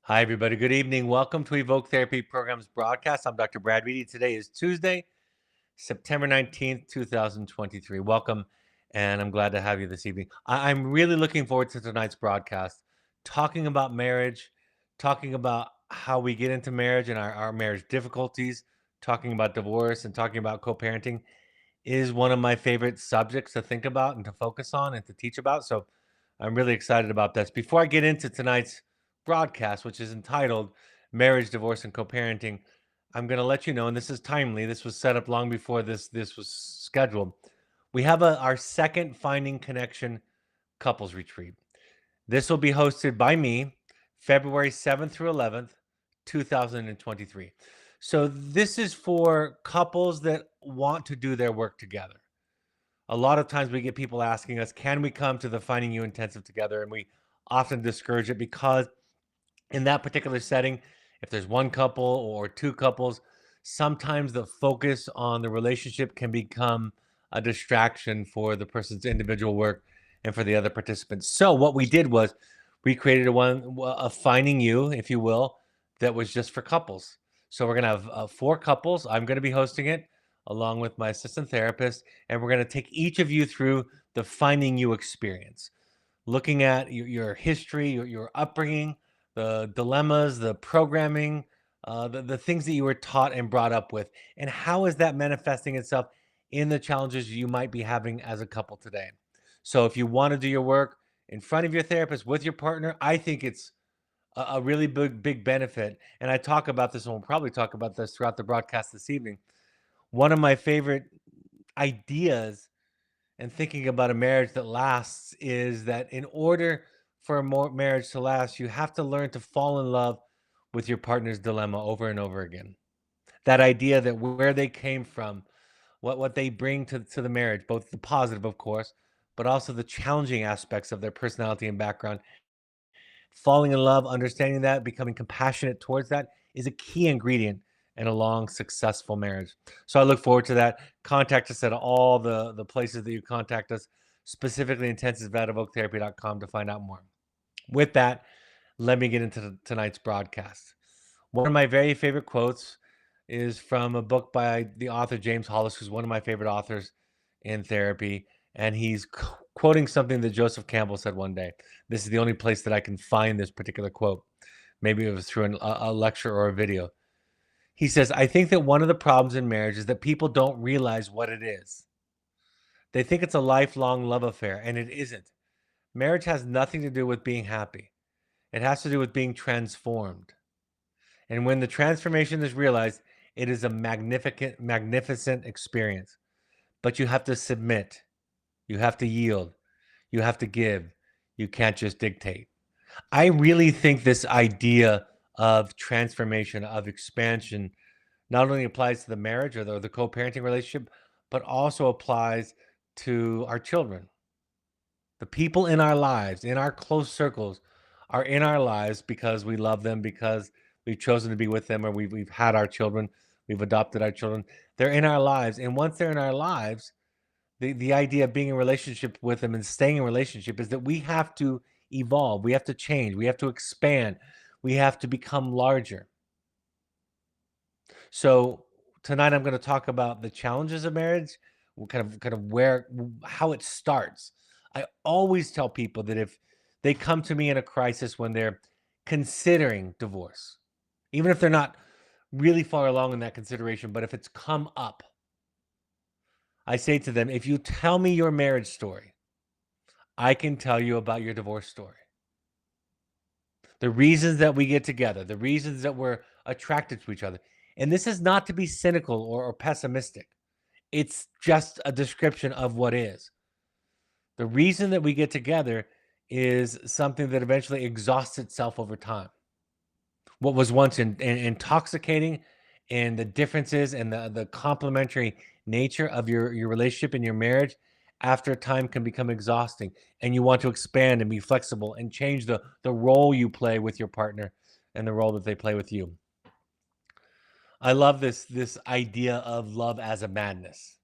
Hi, everybody. Good evening. Welcome to Evoke Therapy Program's broadcast. I'm Dr. Brad Reedy. Today is Tuesday, September 19th, 2023. Welcome, and I'm glad to have you this evening. I'm really looking forward to tonight's broadcast, talking about marriage, talking about how we get into marriage and our marriage difficulties, talking about divorce, and talking about co parenting is one of my favorite subjects to think about and to focus on and to teach about. So I'm really excited about this. Before I get into tonight's broadcast, which is entitled Marriage, Divorce, and Co-Parenting, I'm going to let you know, and this is timely. This was set up long before this was scheduled. We have our second Finding Connection couples retreat. This will be hosted by me, February 7th through 11th, 2023. So this is for couples that want to do their work together. A lot of times we get people asking us, can we come to the Finding You Intensive together? And we often discourage it because in that particular setting, if there's one couple or two couples, sometimes the focus on the relationship can become a distraction for the person's individual work and for the other participants. So what we did was we created a Finding You, if you will, that was just for couples. So we're going to have four couples. I'm going to be hosting it along with my assistant therapist, and we're going to take each of you through the Finding You experience, looking at your history, your upbringing, the dilemmas, the programming, the things that you were taught and brought up with, and how is that manifesting itself in the challenges you might be having as a couple today. So if you want to do your work in front of your therapist with your partner, I think it's a really big benefit. And I talk about this, and we'll probably talk about this throughout the broadcast this evening. One of my favorite ideas and thinking about a marriage that lasts is that in order for a marriage to last, you have to learn to fall in love with your partner's dilemma over and over again. That idea that where they came from, what they bring to the marriage, both the positive, of course, but also the challenging aspects of their personality and background. Falling in love, understanding that, becoming compassionate towards that is a key ingredient in a long, successful marriage. So I look forward to that. Contact us at all the places that you contact us, specifically intensive@evoketherapy.com to find out more. With that, let me get into tonight's broadcast. One of my very favorite quotes is from a book by the author James Hollis, who's one of my favorite authors in therapy. And he's quoting something that Joseph Campbell said one day. This is the only place that I can find this particular quote. Maybe it was through a lecture or a video. He says, I think that one of the problems in marriage is that people don't realize what it is. They think it's a lifelong love affair, and it isn't. Marriage has nothing to do with being happy. It has to do with being transformed. And when the transformation is realized, it is a magnificent experience. But you have to submit. You have to yield. You have to give. You can't just dictate. I really think this idea of transformation, of expansion, not only applies to the marriage or the co-parenting relationship, but also applies to our children. The people in our lives, in our close circles, are in our lives because we love them, because we've chosen to be with them, or we've had our children, we've adopted our children. They're in our lives. And once they're in our lives, the idea of being in relationship with them and staying in relationship is that we have to evolve, we have to change, we have to expand, we have to become larger. So tonight I'm going to talk about the challenges of marriage, how it starts. I always tell people that if they come to me in a crisis when they're considering divorce, even if they're not really far along in that consideration, but if it's come up, I say to them, if you tell me your marriage story, I can tell you about your divorce story. The reasons that we get together, the reasons that we're attracted to each other. And this is not to be cynical or pessimistic. It's just a description of what is. The reason that we get together is something that eventually exhausts itself over time. What was once intoxicating, and the differences and the complementary nature of your relationship and your marriage after a time can become exhausting, and you want to expand and be flexible and change the role you play with your partner and the role that they play with you. I love this idea of love as a madness.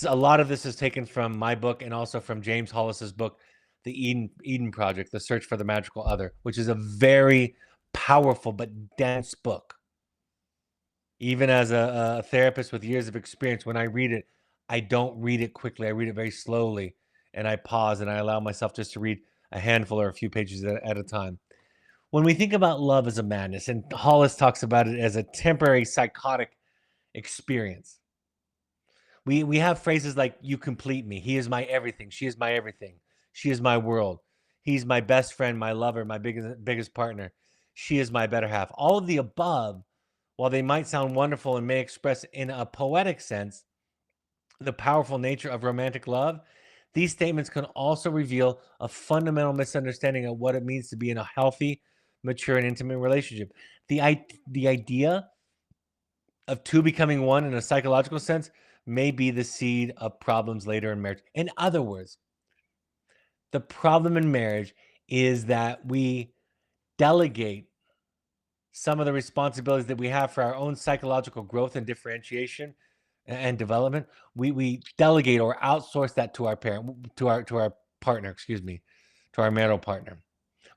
A lot of this is taken from my book and also from James Hollis's book, The Eden Project, The Search for the Magical Other, which is a very powerful but dense book. Even as a therapist with years of experience, when I read it, I don't read it quickly. I read it very slowly, and I pause and I allow myself just to read a handful or a few pages at a time. When we think about love as a madness, and Hollis talks about it as a temporary psychotic experience, we have phrases like "you complete me," "he is my everything," "she is my everything," "she is my world," "he's my best friend, my lover, my biggest partner," "she is my better half." All of the above, while they might sound wonderful and may express in a poetic sense the powerful nature of romantic love, these statements can also reveal a fundamental misunderstanding of what it means to be in a healthy, mature, and intimate relationship. The idea of two becoming one in a psychological sense may be the seed of problems later in marriage. In other words, the problem in marriage is that we delegate some of the responsibilities that we have for our own psychological growth and differentiation and development. We delegate or outsource that to our parent, to our partner, excuse me, to our marital partner.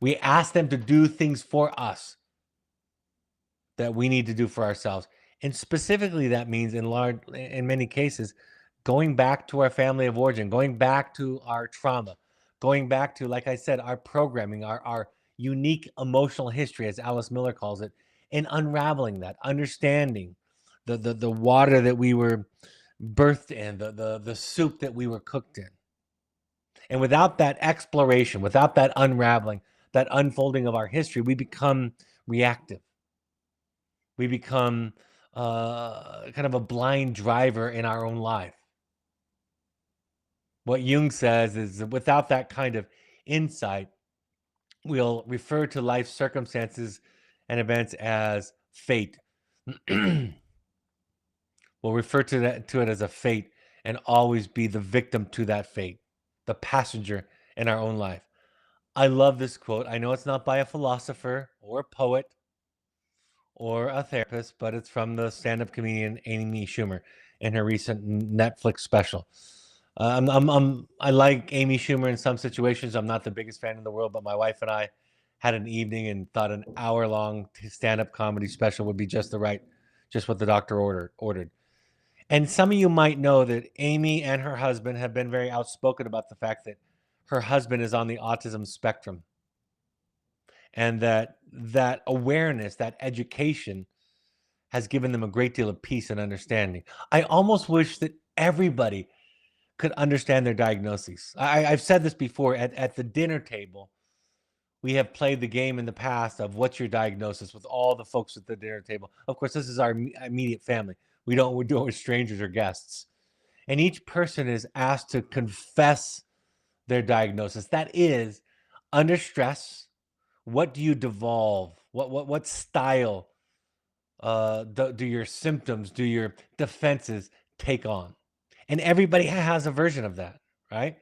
We ask them to do things for us that we need to do for ourselves. And specifically, that means in many cases, going back to our family of origin, going back to our trauma, going back to, like I said, our programming, our unique emotional history, as Alice Miller calls it, and unraveling that, understanding the water that we were birthed in, the soup that we were cooked in. And without that exploration, without that unraveling, that unfolding of our history, we become reactive. We become kind of a blind driver in our own life. What Jung says is that without that kind of insight, we'll refer to life circumstances and events as fate. We'll refer to it as a fate and always be the victim to that fate, the passenger in our own life. I love this quote. I know it's not by a philosopher or a poet or a therapist, but it's from the stand-up comedian Amy Schumer in her recent Netflix special. I like Amy Schumer in some situations. I'm not the biggest fan in the world, but my wife and I had an evening and thought an hour-long stand-up comedy special would be just what the doctor ordered. And some of you might know that Amy and her husband have been very outspoken about the fact that her husband is on the autism spectrum, and that awareness, that education has given them a great deal of peace and understanding. I almost wish that everybody could understand their diagnoses. I've said this before at the dinner table. We have played the game in the past of what's your diagnosis with all the folks at the dinner table. Of course, this is our immediate family. We don't do it with strangers or guests. And each person is asked to confess their diagnosis. That is, under stress, what do you devolve? What style do your symptoms, do your defenses take on? And everybody has a version of that, right?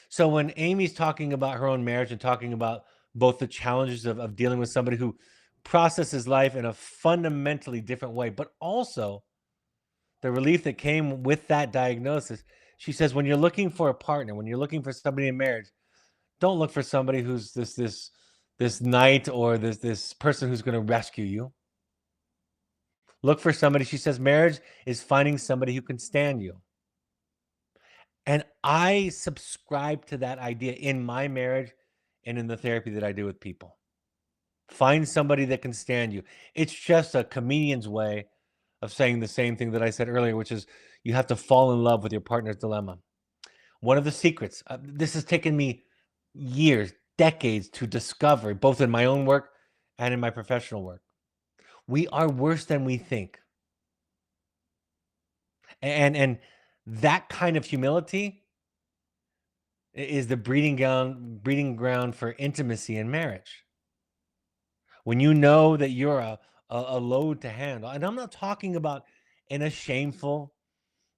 So when Amy's talking about her own marriage and talking about both the challenges of dealing with somebody who processes life in a fundamentally different way, but also the relief that came with that diagnosis, she says, when you're looking for a partner, when you're looking for somebody in marriage, don't look for somebody who's this knight or this person who's going to rescue you. Look for somebody, she says, marriage is finding somebody who can stand you. And I subscribe to that idea in my marriage and in the therapy that I do with people. Find somebody that can stand you. It's just a comedian's way of saying the same thing that I said earlier, which is you have to fall in love with your partner's dilemma. One of the secrets, this has taken me years, decades to discover, both in my own work and in my professional work. We are worse than we think. And that kind of humility is the breeding ground for intimacy in marriage. When you know that you're a load to handle, and I'm not talking about in a shameful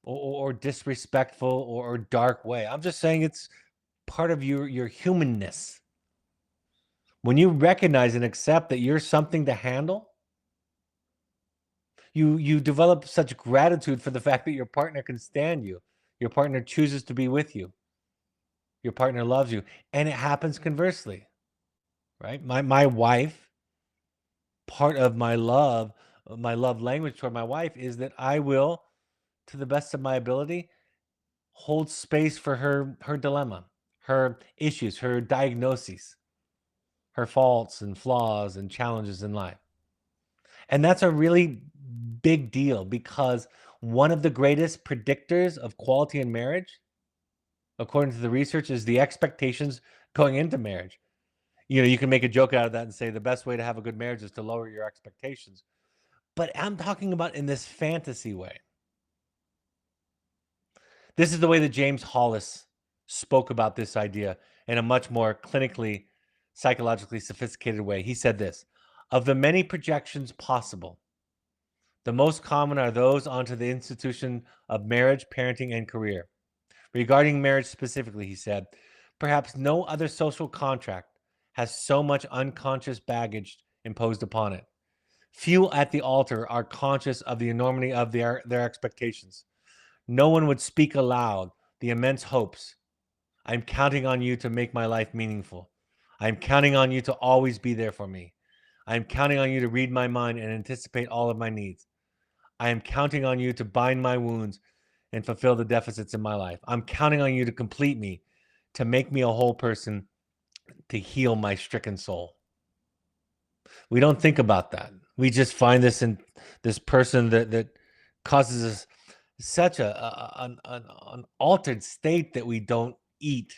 or disrespectful or dark way. I'm just saying it's part of your humanness. When you recognize and accept that you're something to handle, you develop such gratitude for the fact that your partner can stand you. Your partner chooses to be with you. Your partner loves you. And it happens conversely. right? My wife, part of my love language toward my wife is that I will, to the best of my ability, hold space for her dilemma, her issues, her diagnoses, her faults and flaws and challenges in life. And that's a really big deal because one of the greatest predictors of quality in marriage, according to the research, is the expectations going into marriage. You can make a joke out of that and say the best way to have a good marriage is to lower your expectations. But I'm talking about in this fantasy way. This is the way that James Hollis spoke about this idea in a much more clinically, psychologically sophisticated way. He said this: of the many projections possible, the most common are those onto the institution of marriage, parenting, and career. Regarding marriage specifically, he said, perhaps no other social contract has so much unconscious baggage imposed upon it. Few at the altar are conscious of the enormity of their expectations. No one would speak aloud the immense hopes. I'm counting on you to make my life meaningful. I'm counting on you to always be there for me. I'm counting on you to read my mind and anticipate all of my needs. I am counting on you to bind my wounds and fulfill the deficits in my life. I'm counting on you to complete me, to make me a whole person, to heal my stricken soul. We don't think about that. We just find this in this person that causes us such an altered state that we don't eat,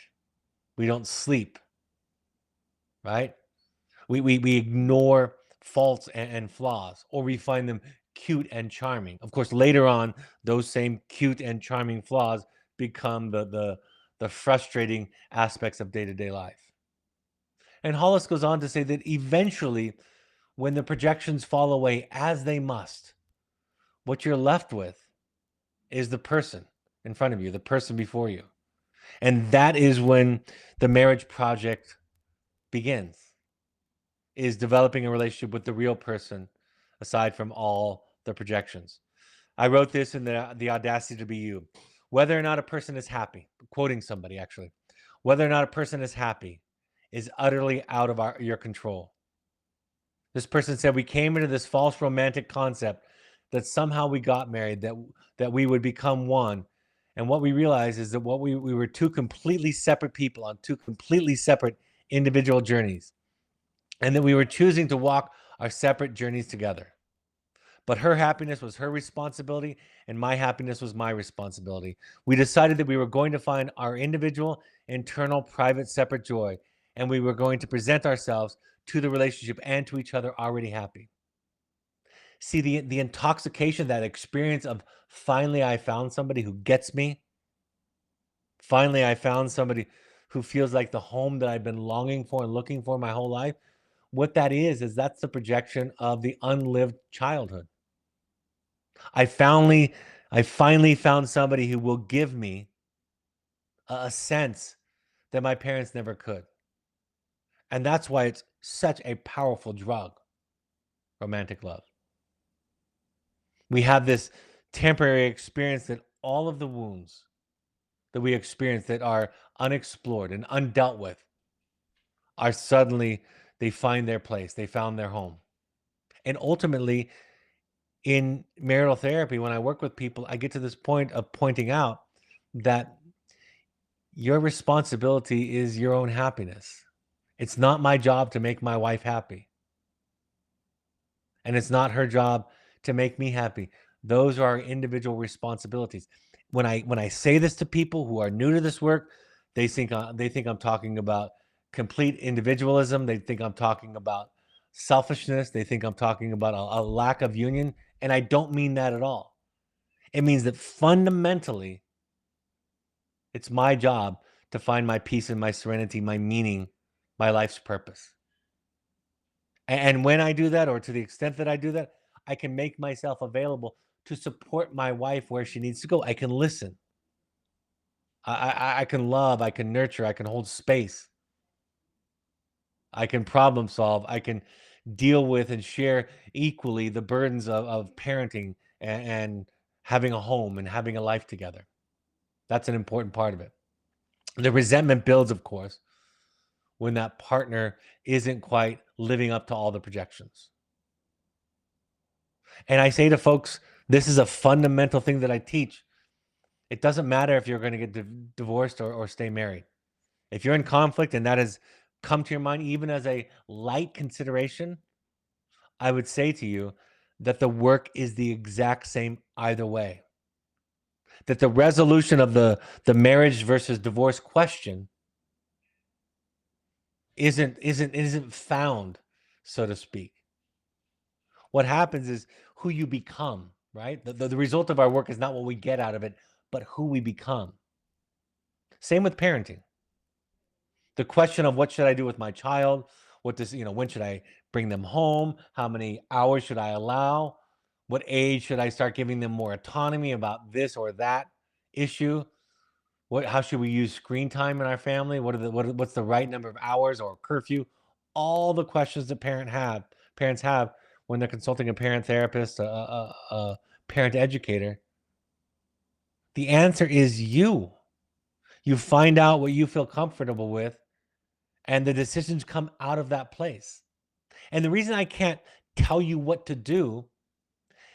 we don't sleep, right? We ignore faults and flaws, or we find them cute and charming. Of course, later on, those same cute and charming flaws become the frustrating aspects of day-to-day life. And Hollis goes on to say that eventually, when the projections fall away, as they must, what you're left with is the person in front of you, the person before you. And that is when the marriage project begins, is developing a relationship with the real person aside from all the projections. I wrote this in the Audacity to Be You. Whether or not a person is happy, quoting somebody actually, whether or not a person is happy is utterly out of your control. This person said, we came into this false romantic concept that somehow we got married, that we would become one. And what we realized is that we were two completely separate people on two completely separate individual journeys, and that we were choosing to walk our separate journeys together. But her happiness was her responsibility, and my happiness was my responsibility. We decided that we were going to find our individual, internal, private, separate joy, and we were going to present ourselves to the relationship and to each other already happy. See, the intoxication, that experience of finally I found somebody who gets me. Finally, I found somebody who feels like the home that I've been longing for and looking for my whole life. What that is that's the projection of the unlived childhood. I finally found somebody who will give me a sense that my parents never could. And that's why it's such a powerful drug, romantic love. We have this temporary experience that all of the wounds that we experience that are unexplored and undealt with are suddenly, they find their place, they found their home. And ultimately, in marital therapy, when I work with people, I get to this point of pointing out that your responsibility is your own happiness. It's not my job to make my wife happy. And it's not her job to make me happy. Those are our individual responsibilities. When I say this to people who are new to this work, they think I'm talking about complete individualism. They think I'm talking about selfishness. They think I'm talking about a lack of union. And I don't mean that at all. It means that fundamentally, it's my job to find my peace and my serenity, my meaning, my life's purpose. And when I do that, or to the extent that I do that, I can make myself available to support my wife where she needs to go. I can listen. I can love. I can nurture. I can hold space. I can problem solve. I can deal with and share equally the burdens of parenting and having a home and having a life together. That's an important part of it. The resentment builds, of course, when that partner isn't quite living up to all the projections. And I say to folks, this is a fundamental thing that I teach. It doesn't matter if you're going to get divorced or stay married. If you're in conflict and that has come to your mind, even as a light consideration, I would say to you that the work is the exact same either way. That the resolution of the marriage versus divorce question isn't found, so to speak. What happens is who you become, right? The result of our work is not what we get out of it, but who we become. Same with parenting. The question of what should I do with my child? What does, when should I bring them home? How many hours should I allow? What age should I start giving them more autonomy about this or that issue? How should we use screen time in our family? What's the right number of hours or curfew? All the questions that parents have when they're consulting a parent therapist, a parent educator. The answer is you. You find out what you feel comfortable with, and the decisions come out of that place. And the reason I can't tell you what to do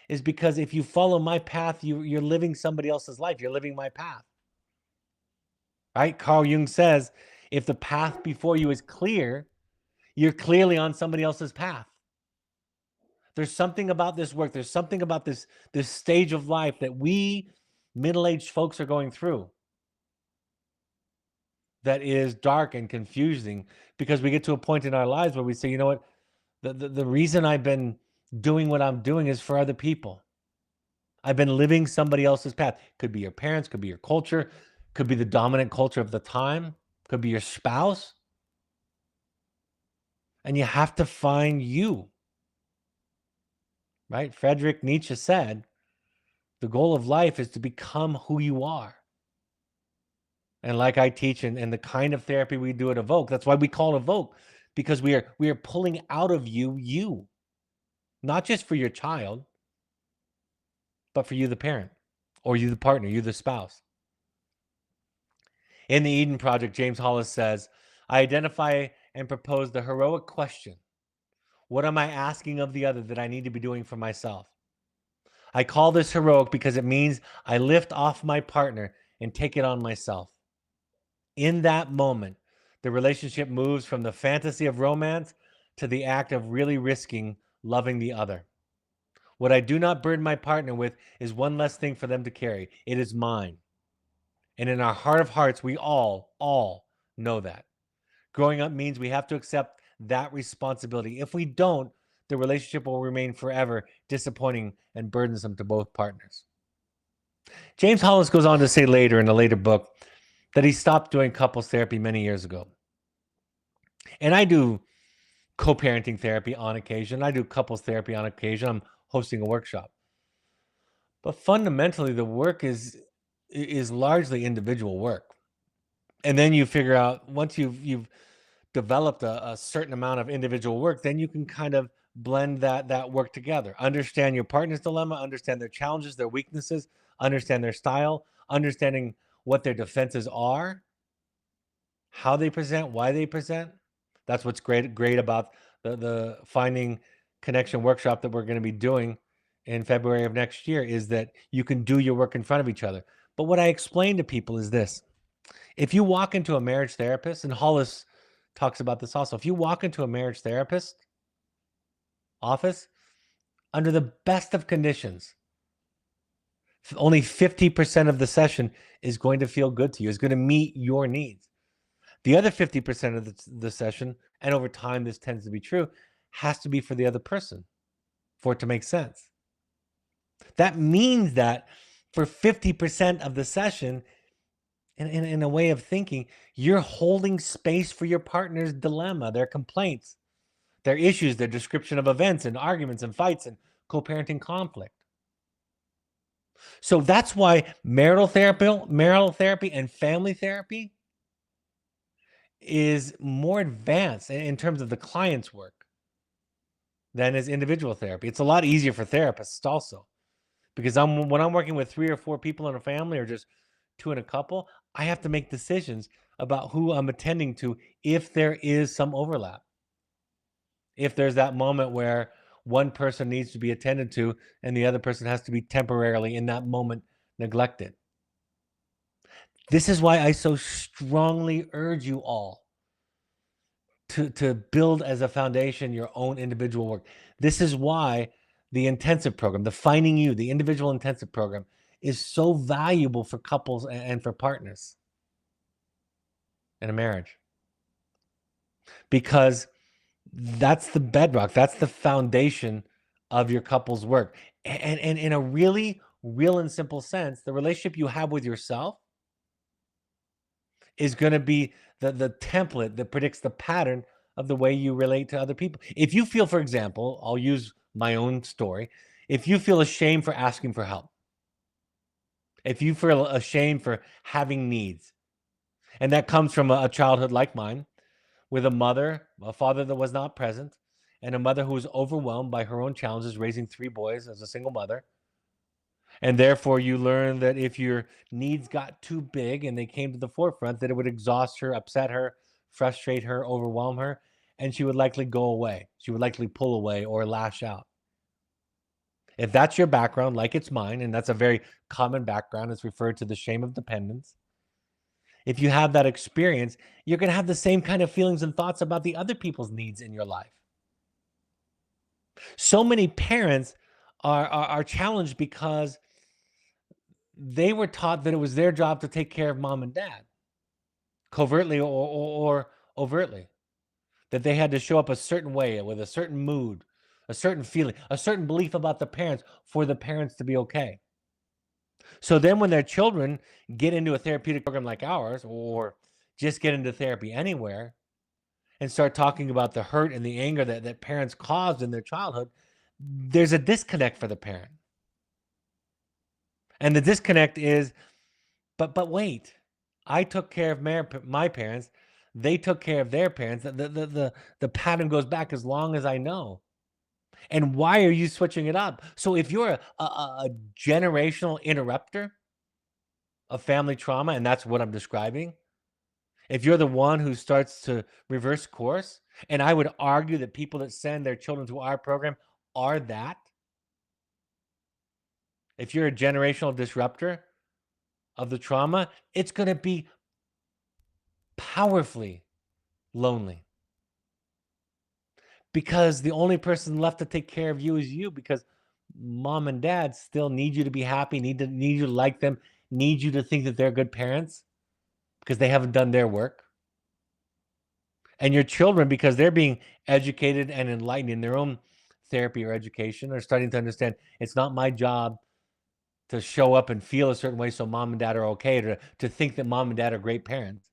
is because if you follow my path, you're living somebody else's life. You're living my path. Right? Carl Jung says, if the path before you is clear, you're clearly on somebody else's path. There's something about this work. There's something about this stage of life that we middle-aged folks are going through that is dark and confusing, because we get to a point in our lives where we say, you know what, the reason I've been doing what I'm doing is for other people. I've been living somebody else's path. Could be your parents, could be your culture, could be the dominant culture of the time, could be your spouse. And you have to find you. Right? Friedrich Nietzsche said, the goal of life is to become who you are. And like I teach, and the kind of therapy we do at Evoke, that's why we call it Evoke, because we are pulling out of you, not just for your child, but for you, the parent, or you, the partner, you, the spouse. In the Eden Project, James Hollis says, I identify and propose the heroic question. What am I asking of the other that I need to be doing for myself? I call this heroic because it means I lift off my partner and take it on myself. In that moment, the relationship moves from the fantasy of romance to the act of really risking loving the other. What I do not burden my partner with is one less thing for them to carry. It is mine. And in our heart of hearts, we all know that. Growing up means we have to accept that responsibility. If we don't, the relationship will remain forever disappointing and burdensome to both partners. James Hollis goes on to say later in a later book that he stopped doing couples therapy many years ago. And I do co-parenting therapy on occasion. I do couples therapy on occasion. I'm hosting a workshop. But fundamentally, the work is largely individual work. And then you figure out, once you've developed a certain amount of individual work, then you can kind of blend that work together. Understand your partner's dilemma, understand their challenges, their weaknesses, understand their style, understanding what their defenses are, how they present, why they present. That's what's great about the Finding Connection workshop that we're going to be doing in February of next year, is that you can do your work in front of each other. But what I explain to people is this. If you walk into a marriage therapist, and Hollis talks about this also, if you walk into a marriage therapist office, under the best of conditions, only 50% of the session is going to feel good to you, is going to meet your needs. The other 50% of the session, and over time this tends to be true, has to be for the other person for it to make sense. That means that for 50% of the session, in a way of thinking, you're holding space for your partner's dilemma, their complaints, their issues, their description of events and arguments and fights and co-parenting conflict. So that's why marital therapy and family therapy is more advanced in terms of the client's work than is individual therapy. It's a lot easier for therapists also, because when I'm working with 3 or 4 people in a family, or just 2 in a couple, I have to make decisions about who I'm attending to if there is some overlap. If there's that moment where one person needs to be attended to and the other person has to be temporarily in that moment neglected. This is why I so strongly urge you all to build as a foundation your own individual work. This is why the intensive program, the Finding You, the individual intensive program, is so valuable for couples and for partners in a marriage, because that's the bedrock, that's the foundation of your couple's work. And in a really real and simple sense, the relationship you have with yourself is going to be the template that predicts the pattern of the way you relate to other people. If you feel, for example, I'll use my own story, if you feel ashamed for asking for help, if you feel ashamed for having needs, and that comes from a childhood like mine, with a father that was not present, and a mother who was overwhelmed by her own challenges raising three boys as a single mother. And therefore, you learn that if your needs got too big and they came to the forefront, that it would exhaust her, upset her, frustrate her, overwhelm her, and she would likely go away. She would likely pull away or lash out. If that's your background, like it's mine, and that's a very common background, it's referred to the shame of dependence. If you have that experience, you're going to have the same kind of feelings and thoughts about the other people's needs in your life. So many parents are challenged because they were taught that it was their job to take care of mom and dad, covertly or overtly, that they had to show up a certain way with a certain mood, a certain feeling, a certain belief about the parents for the parents to be okay. So then when their children get into a therapeutic program like ours, or just get into therapy anywhere and start talking about the hurt and the anger that parents caused in their childhood, there's a disconnect for the parent. And the disconnect is, but wait, I took care of my parents. They took care of their parents. The pattern goes back as long as I know. And why are you switching it up? So if you're a generational interrupter of family trauma, and that's what I'm describing, if you're the one who starts to reverse course, and I would argue that people that send their children to our program are that. If you're a generational disruptor of the trauma, it's going to be powerfully lonely, because the only person left to take care of you is you, because mom and dad still need you to be happy, need you to like them, need you to think that they're good parents because they haven't done their work. And your children, because they're being educated and enlightened in their own therapy or education, are starting to understand it's not my job to show up and feel a certain way so mom and dad are okay, to think that mom and dad are great parents.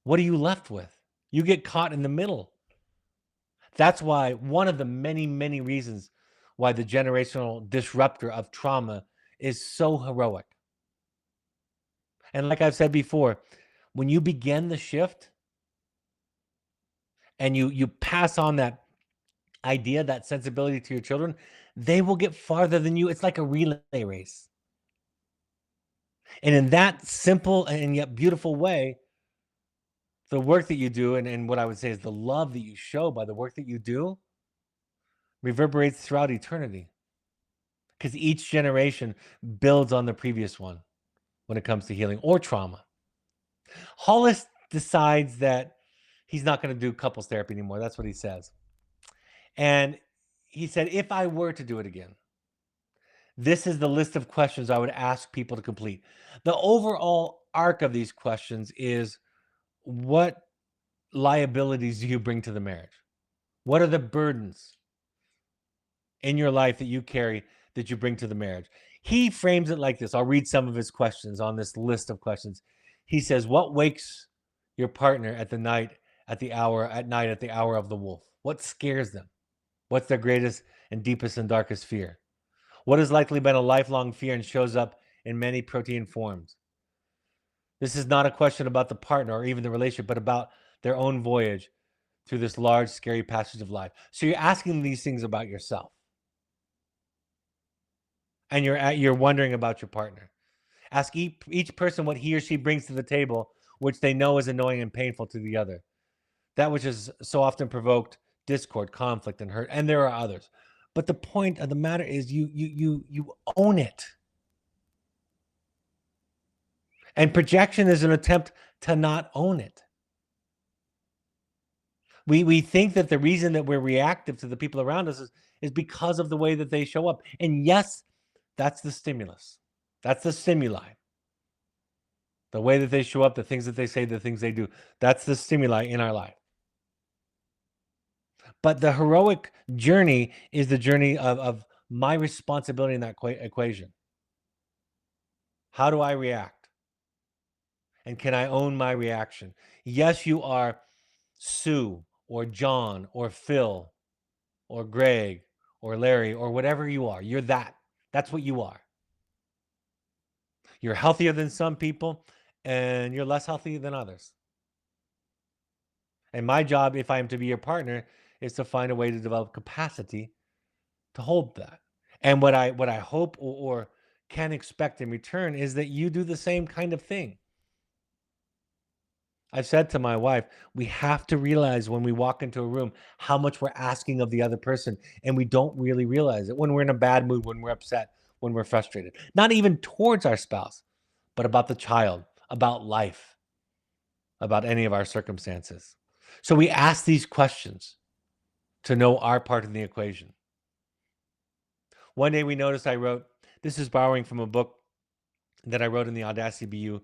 What are you left with? You get caught in the middle. That's why one of the many, many reasons why the generational disruptor of trauma is so heroic. And like I've said before, when you begin the shift and you pass on that idea, that sensibility to your children, they will get farther than you. It's like a relay race. And in that simple and yet beautiful way, the work that you do, and what I would say is the love that you show by the work that you do, reverberates throughout eternity, because each generation builds on the previous one when it comes to healing or trauma. Hollis decides that he's not going to do couples therapy anymore. That's what he says. And he said, if I were to do it again, this is the list of questions I would ask people to complete. The overall arc of these questions is, what liabilities do you bring to the marriage? What are the burdens in your life that you carry that you bring to the marriage? He frames it like this. I'll read some of his questions on this list of questions. He says, what wakes your partner at night at the hour of the wolf? What scares them? What's their greatest and deepest and darkest fear? What has likely been a lifelong fear and shows up in many protein forms? This is not a question about the partner or even the relationship, but about their own voyage through this large, scary passage of life. So you're asking these things about yourself. And you're wondering about your partner. Ask each person what he or she brings to the table which they know is annoying and painful to the other. That which has so often provoked discord, conflict, and hurt. And there are others. But the point of the matter is you own it. And projection is an attempt to not own it. We think that the reason that we're reactive to the people around us is because of the way that they show up. And yes, that's the stimulus. That's the stimuli. The way that they show up, the things that they say, the things they do. That's the stimuli in our life. But the heroic journey is the journey of my responsibility in that equation. How do I react? And can I own my reaction? Yes, you are Sue or John or Phil or Greg or Larry or whatever you are. You're that. That's what you are. You're healthier than some people and you're less healthy than others. And my job, if I am to be your partner, is to find a way to develop capacity to hold that. And what I hope or can expect in return is that you do the same kind of thing. I've said to my wife, we have to realize when we walk into a room how much we're asking of the other person, and we don't really realize it when we're in a bad mood, when we're upset, when we're frustrated. Not even towards our spouse, but about the child, about life, about any of our circumstances. So we ask these questions to know our part in the equation. One day we noticed I wrote, this is borrowing from a book that I wrote in the Audacity BU,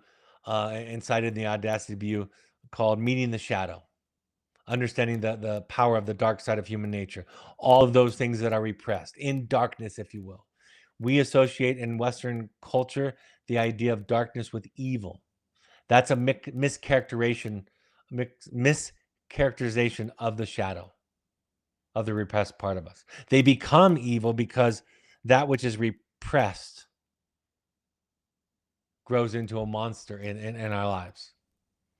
and cited in the Audacity BU, called Meeting the Shadow, understanding the power of the dark side of human nature, all of those things that are repressed in darkness, if you will. We associate in Western culture the idea of darkness with evil. That's a mischaracterization of the shadow, of the repressed part of us. They become evil because that which is repressed grows into a monster in our lives.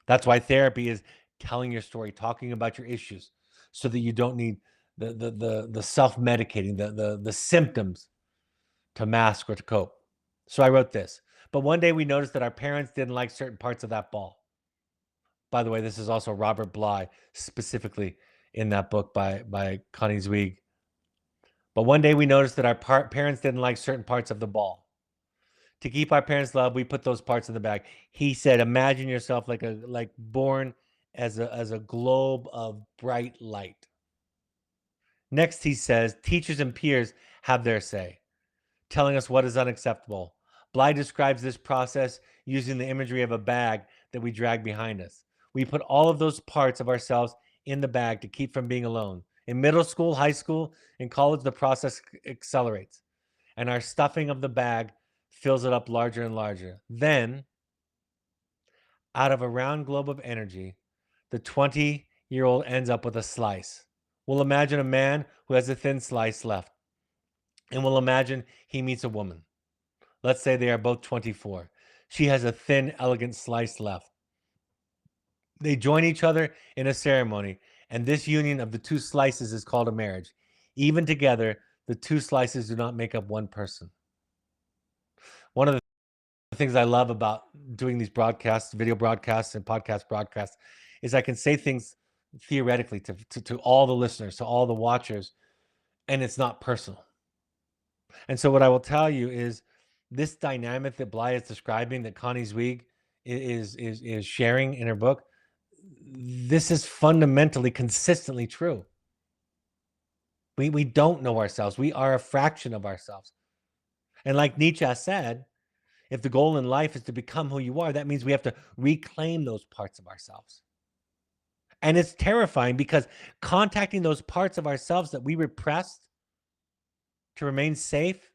That's why therapy is telling your story, talking about your issues, so that you don't need the self-medicating, the symptoms to mask or to cope. So I wrote this. But one day we noticed that our parents didn't like certain parts of that ball. By the way, this is also Robert Bly, specifically in that book by Connie Zweig. But one day we noticed that our parents didn't like certain parts of the ball. To keep our parents' love, we put those parts in the bag. He said, imagine yourself like born as a globe of bright light. Next, he says, teachers and peers have their say, telling us what is unacceptable. Bly describes this process using the imagery of a bag that we drag behind us. We put all of those parts of ourselves in the bag to keep from being alone. In middle school, high school, and college, the process accelerates, and our stuffing of the bag fills it up larger and larger. Then, out of a round globe of energy, the 20-year-old ends up with a slice. We'll imagine a man who has a thin slice left, and we'll imagine he meets a woman. Let's say they are both 24. She has a thin, elegant slice left. They join each other in a ceremony, and this union of the two slices is called a marriage. Even together, the two slices do not make up one person. One of the things I love about doing these broadcasts, video broadcasts, and podcast broadcasts, is I can say things theoretically to all the listeners, to all the watchers, and it's not personal. And so what I will tell you is this dynamic that Bly is describing, that Connie Zweig is sharing in her book, this is fundamentally, consistently true. We don't know ourselves. We are a fraction of ourselves. And like Nietzsche said, if the goal in life is to become who you are, that means we have to reclaim those parts of ourselves. And it's terrifying because contacting those parts of ourselves that we repressed to remain safe,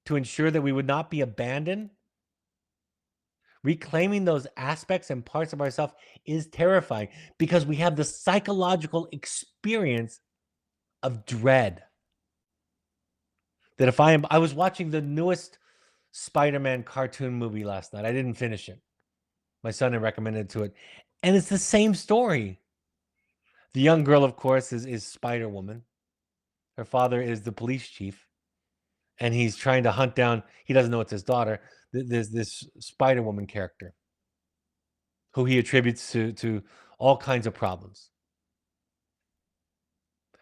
to ensure that we would not be abandoned, reclaiming those aspects and parts of ourselves is terrifying because we have the psychological experience of dread. That if I was watching the newest Spider-Man cartoon movie last night. I didn't finish it. My son had recommended to it. And it's the same story. The young girl, of course, is Spider-Woman. Her father is the police chief. And he's trying to hunt down, he doesn't know it's his daughter, this Spider-Woman character. who he attributes to all kinds of problems.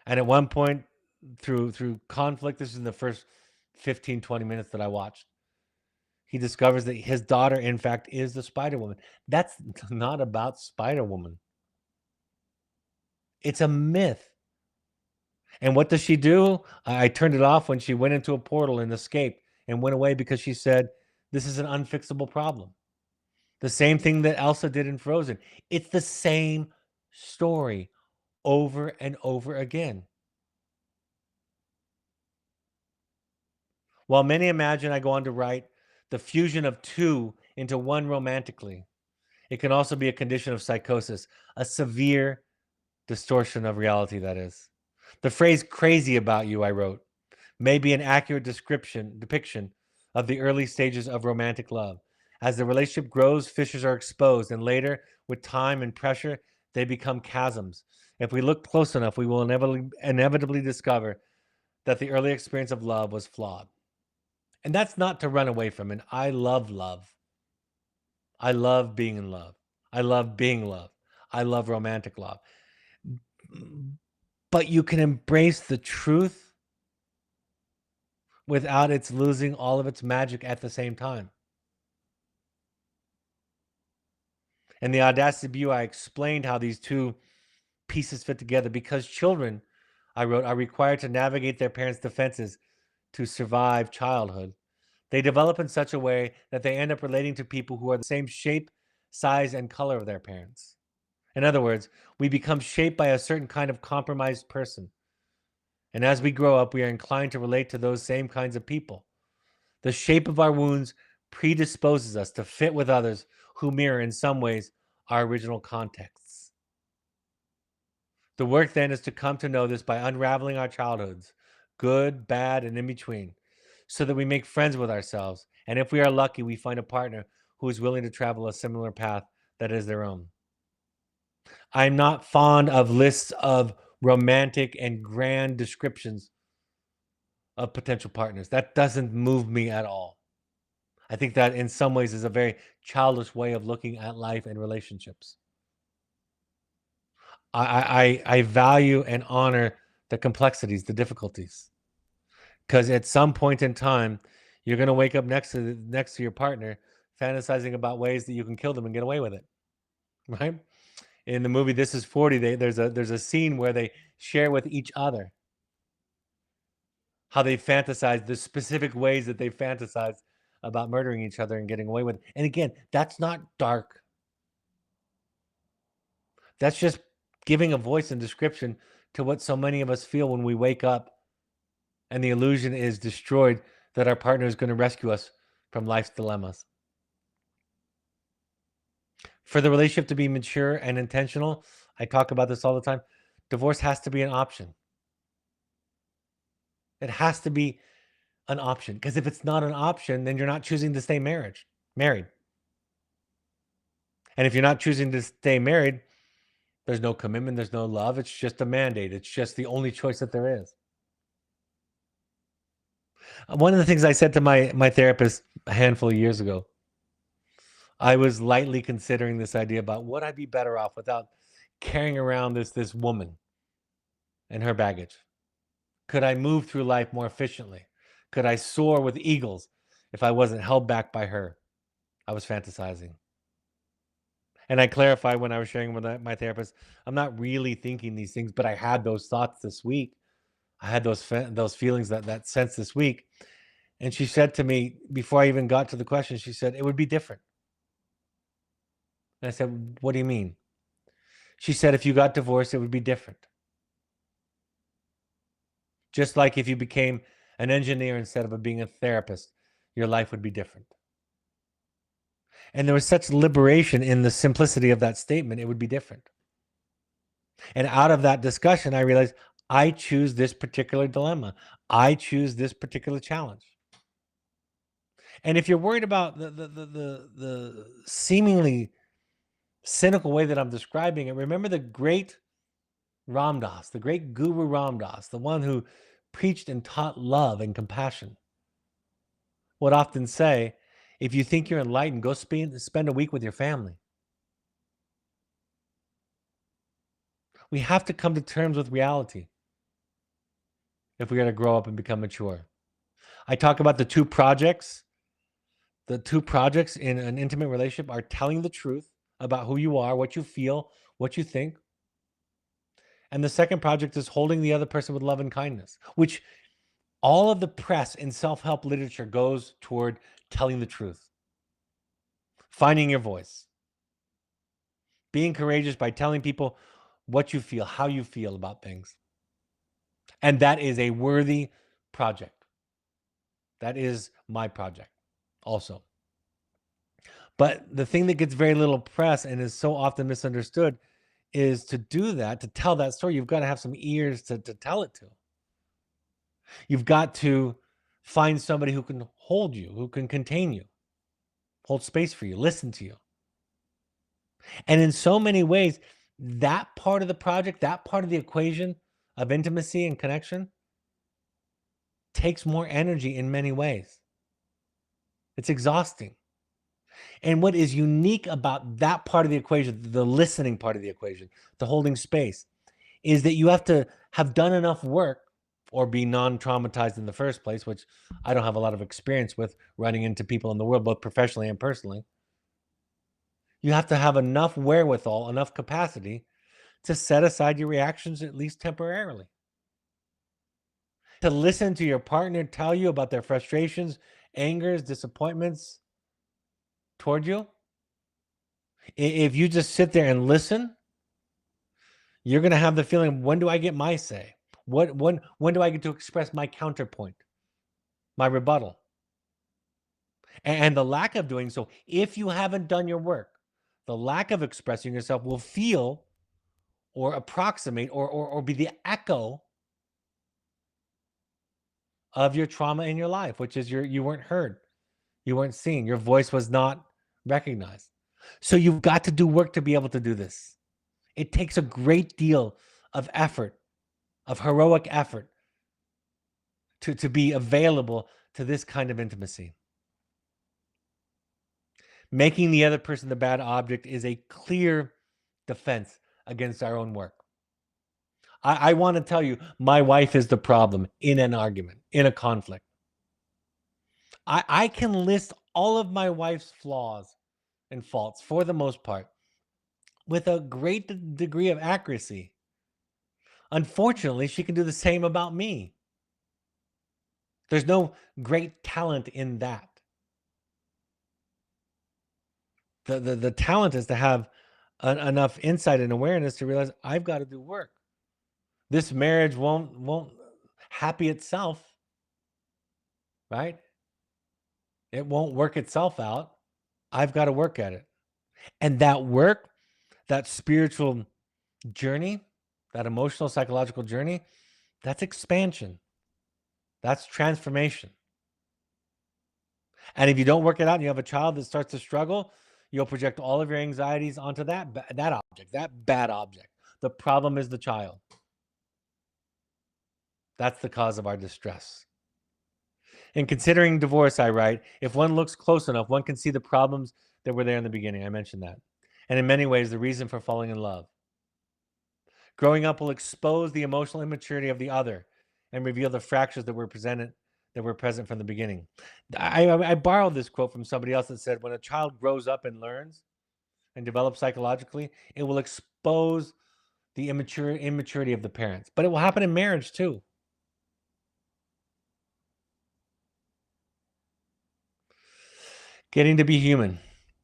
And at one point, through conflict, this is in the first 15, 20 minutes that I watched, he discovers that his daughter, in fact, is the Spider Woman. That's not about Spider Woman. It's a myth. And what does she do? I turned it off when she went into a portal and escaped and went away because she said, this is an unfixable problem. The same thing that Elsa did in Frozen. It's the same story over and over again. While many imagine, I go on to write, the fusion of two into one romantically, it can also be a condition of psychosis, a severe distortion of reality, that is. The phrase crazy about you, I wrote, may be an accurate depiction of the early stages of romantic love. As the relationship grows, fissures are exposed, and later, with time and pressure, they become chasms. If we look close enough, we will inevitably discover that the early experience of love was flawed. And that's not to run away from it. I love love. I love being in love. I love being loved. I love romantic love. But you can embrace the truth without its losing all of its magic at the same time. In the Audacity View, I explained how these two pieces fit together because children, I wrote, are required to navigate their parents' defenses to survive childhood. They develop in such a way that they end up relating to people who are the same shape, size, and color of their parents. In other words, we become shaped by a certain kind of compromised person. And as we grow up, we are inclined to relate to those same kinds of people. The shape of our wounds predisposes us to fit with others who mirror, in some ways, our original contexts. The work then is to come to know this by unraveling our childhoods, good, bad, and in between, so that we make friends with ourselves. And if we are lucky, we find a partner who is willing to travel a similar path that is their own. I'm not fond of lists of romantic and grand descriptions of potential partners. That doesn't move me at all. I think that in some ways is a very childish way of looking at life and relationships. I value and honor the complexities, the difficulties, because at some point in time, you're going to wake up next to your partner, fantasizing about ways that you can kill them and get away with it, right? In the movie This Is 40, there's a scene where they share with each other how they fantasize, the specific ways that they fantasize about murdering each other and getting away with it. And again, that's not dark. That's just giving a voice and description to what so many of us feel when we wake up and the illusion is destroyed that our partner is going to rescue us from life's dilemmas. For the relationship to be mature and intentional, I talk about this all the time, divorce has to be an option. It has to be an option, because if it's not an option, then you're not choosing to stay married. And if you're not choosing to stay married, there's no commitment, there's no love. It's just a mandate. It's just the only choice that there is. One of the things I said to my therapist a handful of years ago, I was lightly considering this idea about would I be better off without carrying around this woman and her baggage? Could I move through life more efficiently? Could I soar with eagles if I wasn't held back by her? I was fantasizing. And I clarified when I was sharing with my therapist, I'm not really thinking these things, but I had those thoughts this week. I had those feelings, that sense this week. And she said to me, before I even got to the question, she said, it would be different. And I said, what do you mean? She said, if you got divorced, it would be different. Just like if you became an engineer instead of being a therapist, your life would be different. And there was such liberation in the simplicity of that statement, it would be different. And out of that discussion, I realized I choose this particular dilemma. I choose this particular challenge. And if you're worried about the seemingly cynical way that I'm describing it, remember the great Ram Dass, the great Guru Ram Dass, the one who preached and taught love and compassion, would often say, if you think you're enlightened, go spend a week with your family. We have to come to terms with reality if we're going to grow up and become mature. I talk about the two projects. The two projects in an intimate relationship are telling the truth about who you are, what you feel, what you think. And the second project is holding the other person with love and kindness, which all of the press in self-help literature goes toward telling the truth, finding your voice, being courageous by telling people what you feel, how you feel about things. And that is a worthy project. That is my project also. But the thing that gets very little press and is so often misunderstood is to do that, to tell that story, you've got to have some ears to tell it to. You've got to find somebody who can hold you, who can contain you, hold space for you, listen to you. And in so many ways, that part of the project, that part of the equation of intimacy and connection takes more energy in many ways. It's exhausting. And what is unique about that part of the equation, the listening part of the equation, the holding space, is that you have to have done enough work or be non-traumatized in the first place, which I don't have a lot of experience with running into people in the world, both professionally and personally. You have to have enough wherewithal, enough capacity to set aside your reactions, at least temporarily. To listen to your partner tell you about their frustrations, angers, disappointments toward you. If you just sit there and listen, you're going to have the feeling, when do I get my say? When do I get to express my counterpoint, my rebuttal? And the lack of doing so, if you haven't done your work, the lack of expressing yourself will feel or approximate or be the echo of your trauma in your life, which is you weren't heard, you weren't seen, your voice was not recognized. So you've got to do work to be able to do this. It takes a great deal of effort, of heroic effort, to be available to this kind of intimacy. Making the other person the bad object is a clear defense against our own work. I want to tell you, my wife is the problem in an argument, in a conflict. I can list all of my wife's flaws and faults for the most part with a great degree of accuracy. Unfortunately, she can do the same about me. There's no great talent in that. The talent is to have enough insight and awareness to realize I've got to do work. This marriage won't happy itself, right? It won't work itself out. I've got to work at it. And that work, that spiritual journey, that emotional, psychological journey, that's expansion. That's transformation. And if you don't work it out and you have a child that starts to struggle, you'll project all of your anxieties onto that object, that bad object. The problem is the child. That's the cause of our distress. In considering divorce, I write, if one looks close enough, one can see the problems that were there in the beginning. I mentioned that. And in many ways, the reason for falling in love. Growing up will expose the emotional immaturity of the other and reveal the fractures that were present from the beginning. I borrowed this quote from somebody else that said, when a child grows up and learns and develops psychologically, it will expose the immaturity of the parents. But it will happen in marriage too. Getting to be human.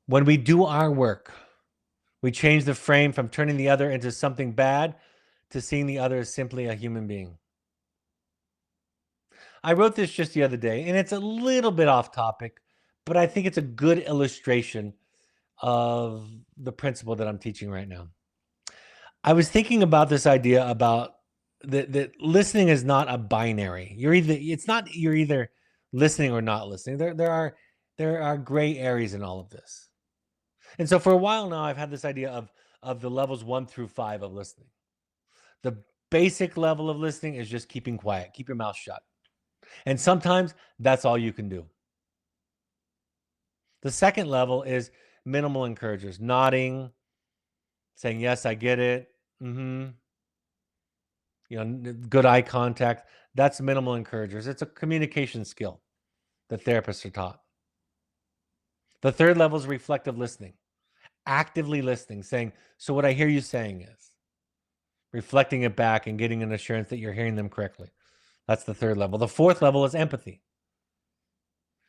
When we do our work, we change the frame from turning the other into something bad to seeing the other as simply a human being. I wrote this just the other day, and it's a little bit off topic, but I think it's a good illustration of the principle that I'm teaching right now. I was thinking about this idea about that listening is not a binary. You're either listening or not listening. There are gray areas in all of this. And so for a while now, I've had this idea of the levels 1 through 5 of listening. The basic level of listening is just keeping quiet, keep your mouth shut. And sometimes that's all you can do. The second level is minimal encouragers, nodding, saying, yes, I get it. Mm-hmm. good eye contact. That's minimal encouragers. It's a communication skill that therapists are taught. The third level is reflective listening, actively listening, saying, so what I hear you saying is, reflecting it back and getting an assurance that you're hearing them correctly. That's the third level. The fourth level is empathy.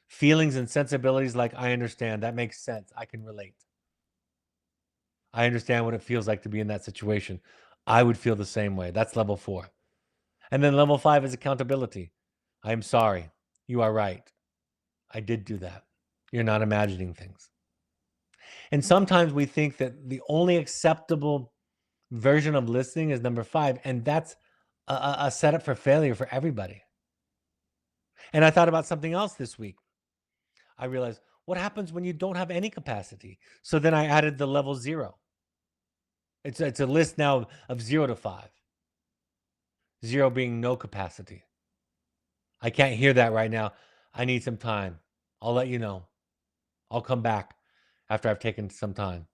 Feelings and sensibilities like, I understand, that makes sense, I can relate. I understand what it feels like to be in that situation. I would feel the same way. That's level 4. And then level 5 is accountability. I'm sorry. You are right. I did do that. You're not imagining things. And sometimes we think that the only acceptable version of listening is number 5, and that's a setup for failure for everybody. And I thought about something else this week. I realized, what happens when you don't have any capacity? So then I added the level 0. It's a list now of 0 to 5. 0 being no capacity. I can't hear that right now. I need some time. I'll let you know. I'll come back after I've taken some time.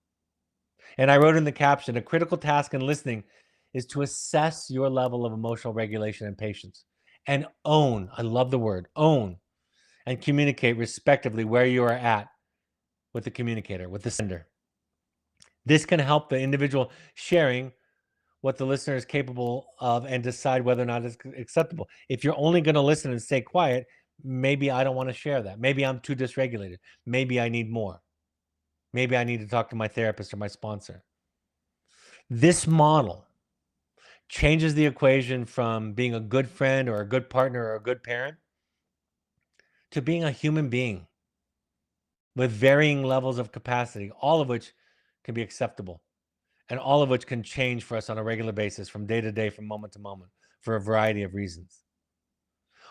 And I wrote in the caption, a critical task in listening is to assess your level of emotional regulation and patience and own, I love the word, own, and communicate respectively where you are at with the communicator, with the sender. This can help the individual sharing what the listener is capable of and decide whether or not it's acceptable. If you're only going to listen and stay quiet, maybe I don't want to share that. Maybe I'm too dysregulated. Maybe I need more. Maybe I need to talk to my therapist or my sponsor. This model changes the equation from being a good friend or a good partner or a good parent to being a human being with varying levels of capacity, all of which can be acceptable and all of which can change for us on a regular basis from day to day, from moment to moment, for a variety of reasons.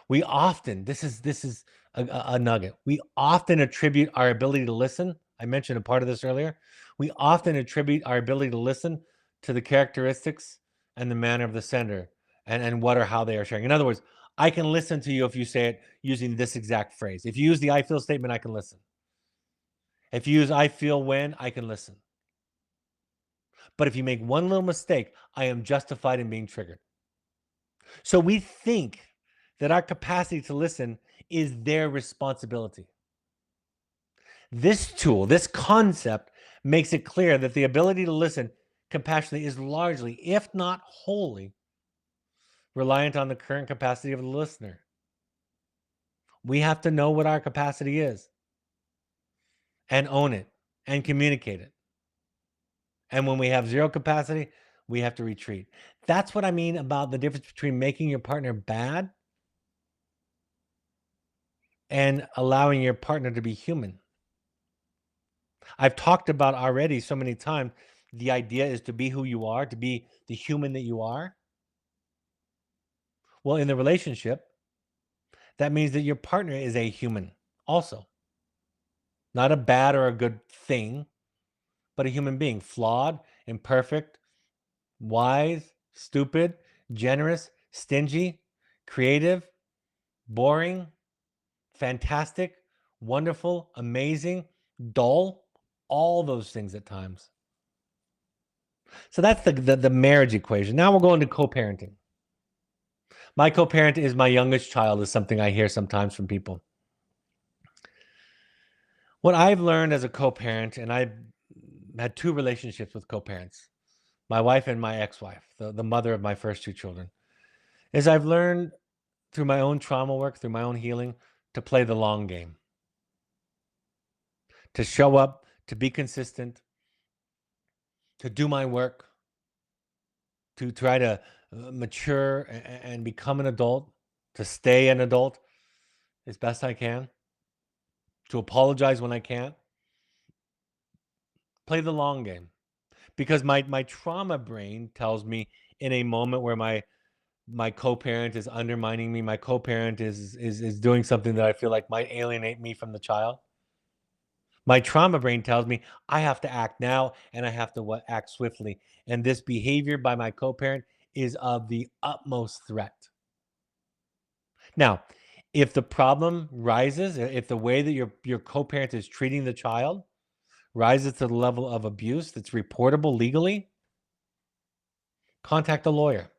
We often, this is a nugget, we often attribute our ability to listen, I mentioned a part of this earlier, we often attribute our ability to listen to the characteristics and the manner of the sender and what or how they are sharing. In other words, I can listen to you if you say it using this exact phrase. If you use the I feel statement, I can listen. If you use I feel when, I can listen. But if you make one little mistake, I am justified in being triggered. So we think that our capacity to listen is their responsibility. This tool, this concept, makes it clear that the ability to listen compassionately is largely, if not wholly, reliant on the current capacity of the listener. We have to know what our capacity is and own it and communicate it. And when we have 0 capacity, we have to retreat. That's what I mean about the difference between making your partner bad and allowing your partner to be human. I've talked about already so many times, the idea is to be who you are, to be the human that you are. Well, in the relationship, that means that your partner is a human also. Not a bad or a good thing, but a human being, flawed, imperfect, wise, stupid, generous, stingy, creative, boring, fantastic, wonderful, amazing, dull, all those things at times. So that's the marriage equation. Now we'll go into co-parenting. My co-parent is my youngest child, is something I hear sometimes from people. What I've learned as a co-parent, and I've had 2 relationships with co-parents, my wife and my ex-wife, the mother of my first 2 children, is I've learned through my own trauma work, through my own healing, to play the long game, to show up, to be consistent, to do my work, to try to mature and become an adult, to stay an adult as best I can, to apologize when I can't, play the long game. Because my trauma brain tells me in a moment where my co-parent is undermining me, my co-parent is doing something that I feel like might alienate me from the child. My trauma brain tells me I have to act now and I have to act swiftly. And this behavior by my co-parent is of the utmost threat. Now, if the problem rises, if the way that your co-parent is treating the child rises to the level of abuse that's reportable legally, contact a lawyer.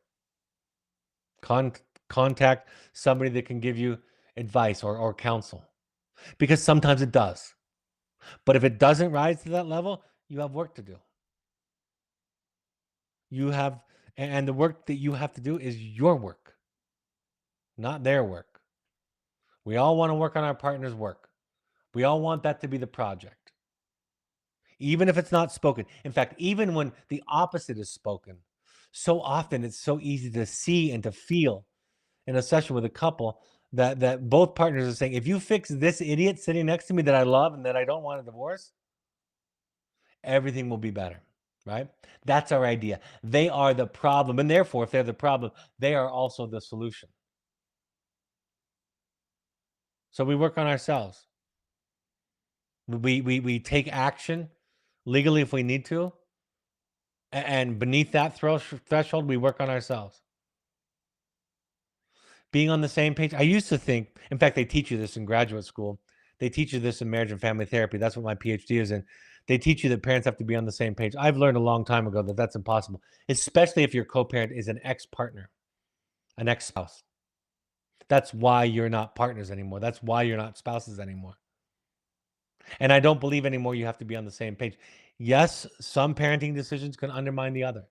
contact somebody that can give you advice or counsel, because sometimes it does. But if it doesn't rise to that level, you have work to do. You have, and the work that you have to do is your work, not their work. We all want to work on our partner's work. We all want that to be the project, even if it's not spoken. In fact, even when the opposite is spoken, so often it's so easy to see and to feel in a session with a couple that both partners are saying, if you fix this idiot sitting next to me that I love and that I don't want to divorce, everything will be better, right? That's our idea. They are the problem, and therefore, if they're the problem, they are also the solution. So we work on ourselves. We take action legally if we need to, and beneath that threshold, we work on ourselves. Being on the same page. I used to think, in fact, they teach you this in graduate school. They teach you this in marriage and family therapy. That's what my PhD is in. They teach you that parents have to be on the same page. I've learned a long time ago that that's impossible, especially if your co-parent is an ex-partner, an ex-spouse. That's why you're not partners anymore. That's why you're not spouses anymore. And I don't believe anymore you have to be on the same page. Yes, some parenting decisions can undermine the other.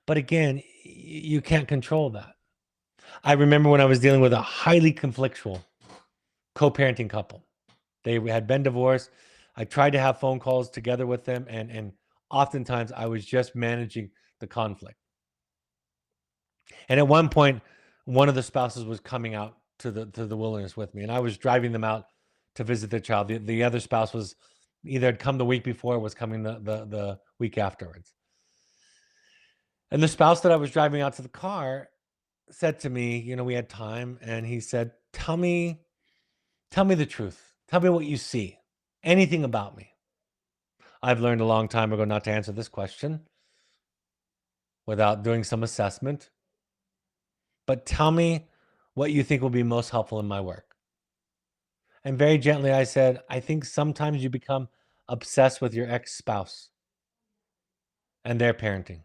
But again, you can't control that. I remember when I was dealing with a highly conflictual co-parenting couple. They had been divorced. I tried to have phone calls together with them, and oftentimes I was just managing the conflict. And at one point, one of the spouses was coming out to the wilderness with me, and I was driving them out to visit their child. The other spouse was either had come the week before or was coming the week afterwards. And the spouse that I was driving out to the car said to me, we had time, and he said, tell me the truth. Tell me what you see. Anything about me. I've learned a long time ago not to answer this question without doing some assessment. But tell me what you think will be most helpful in my work. And very gently I said, I think sometimes you become obsessed with your ex-spouse and their parenting.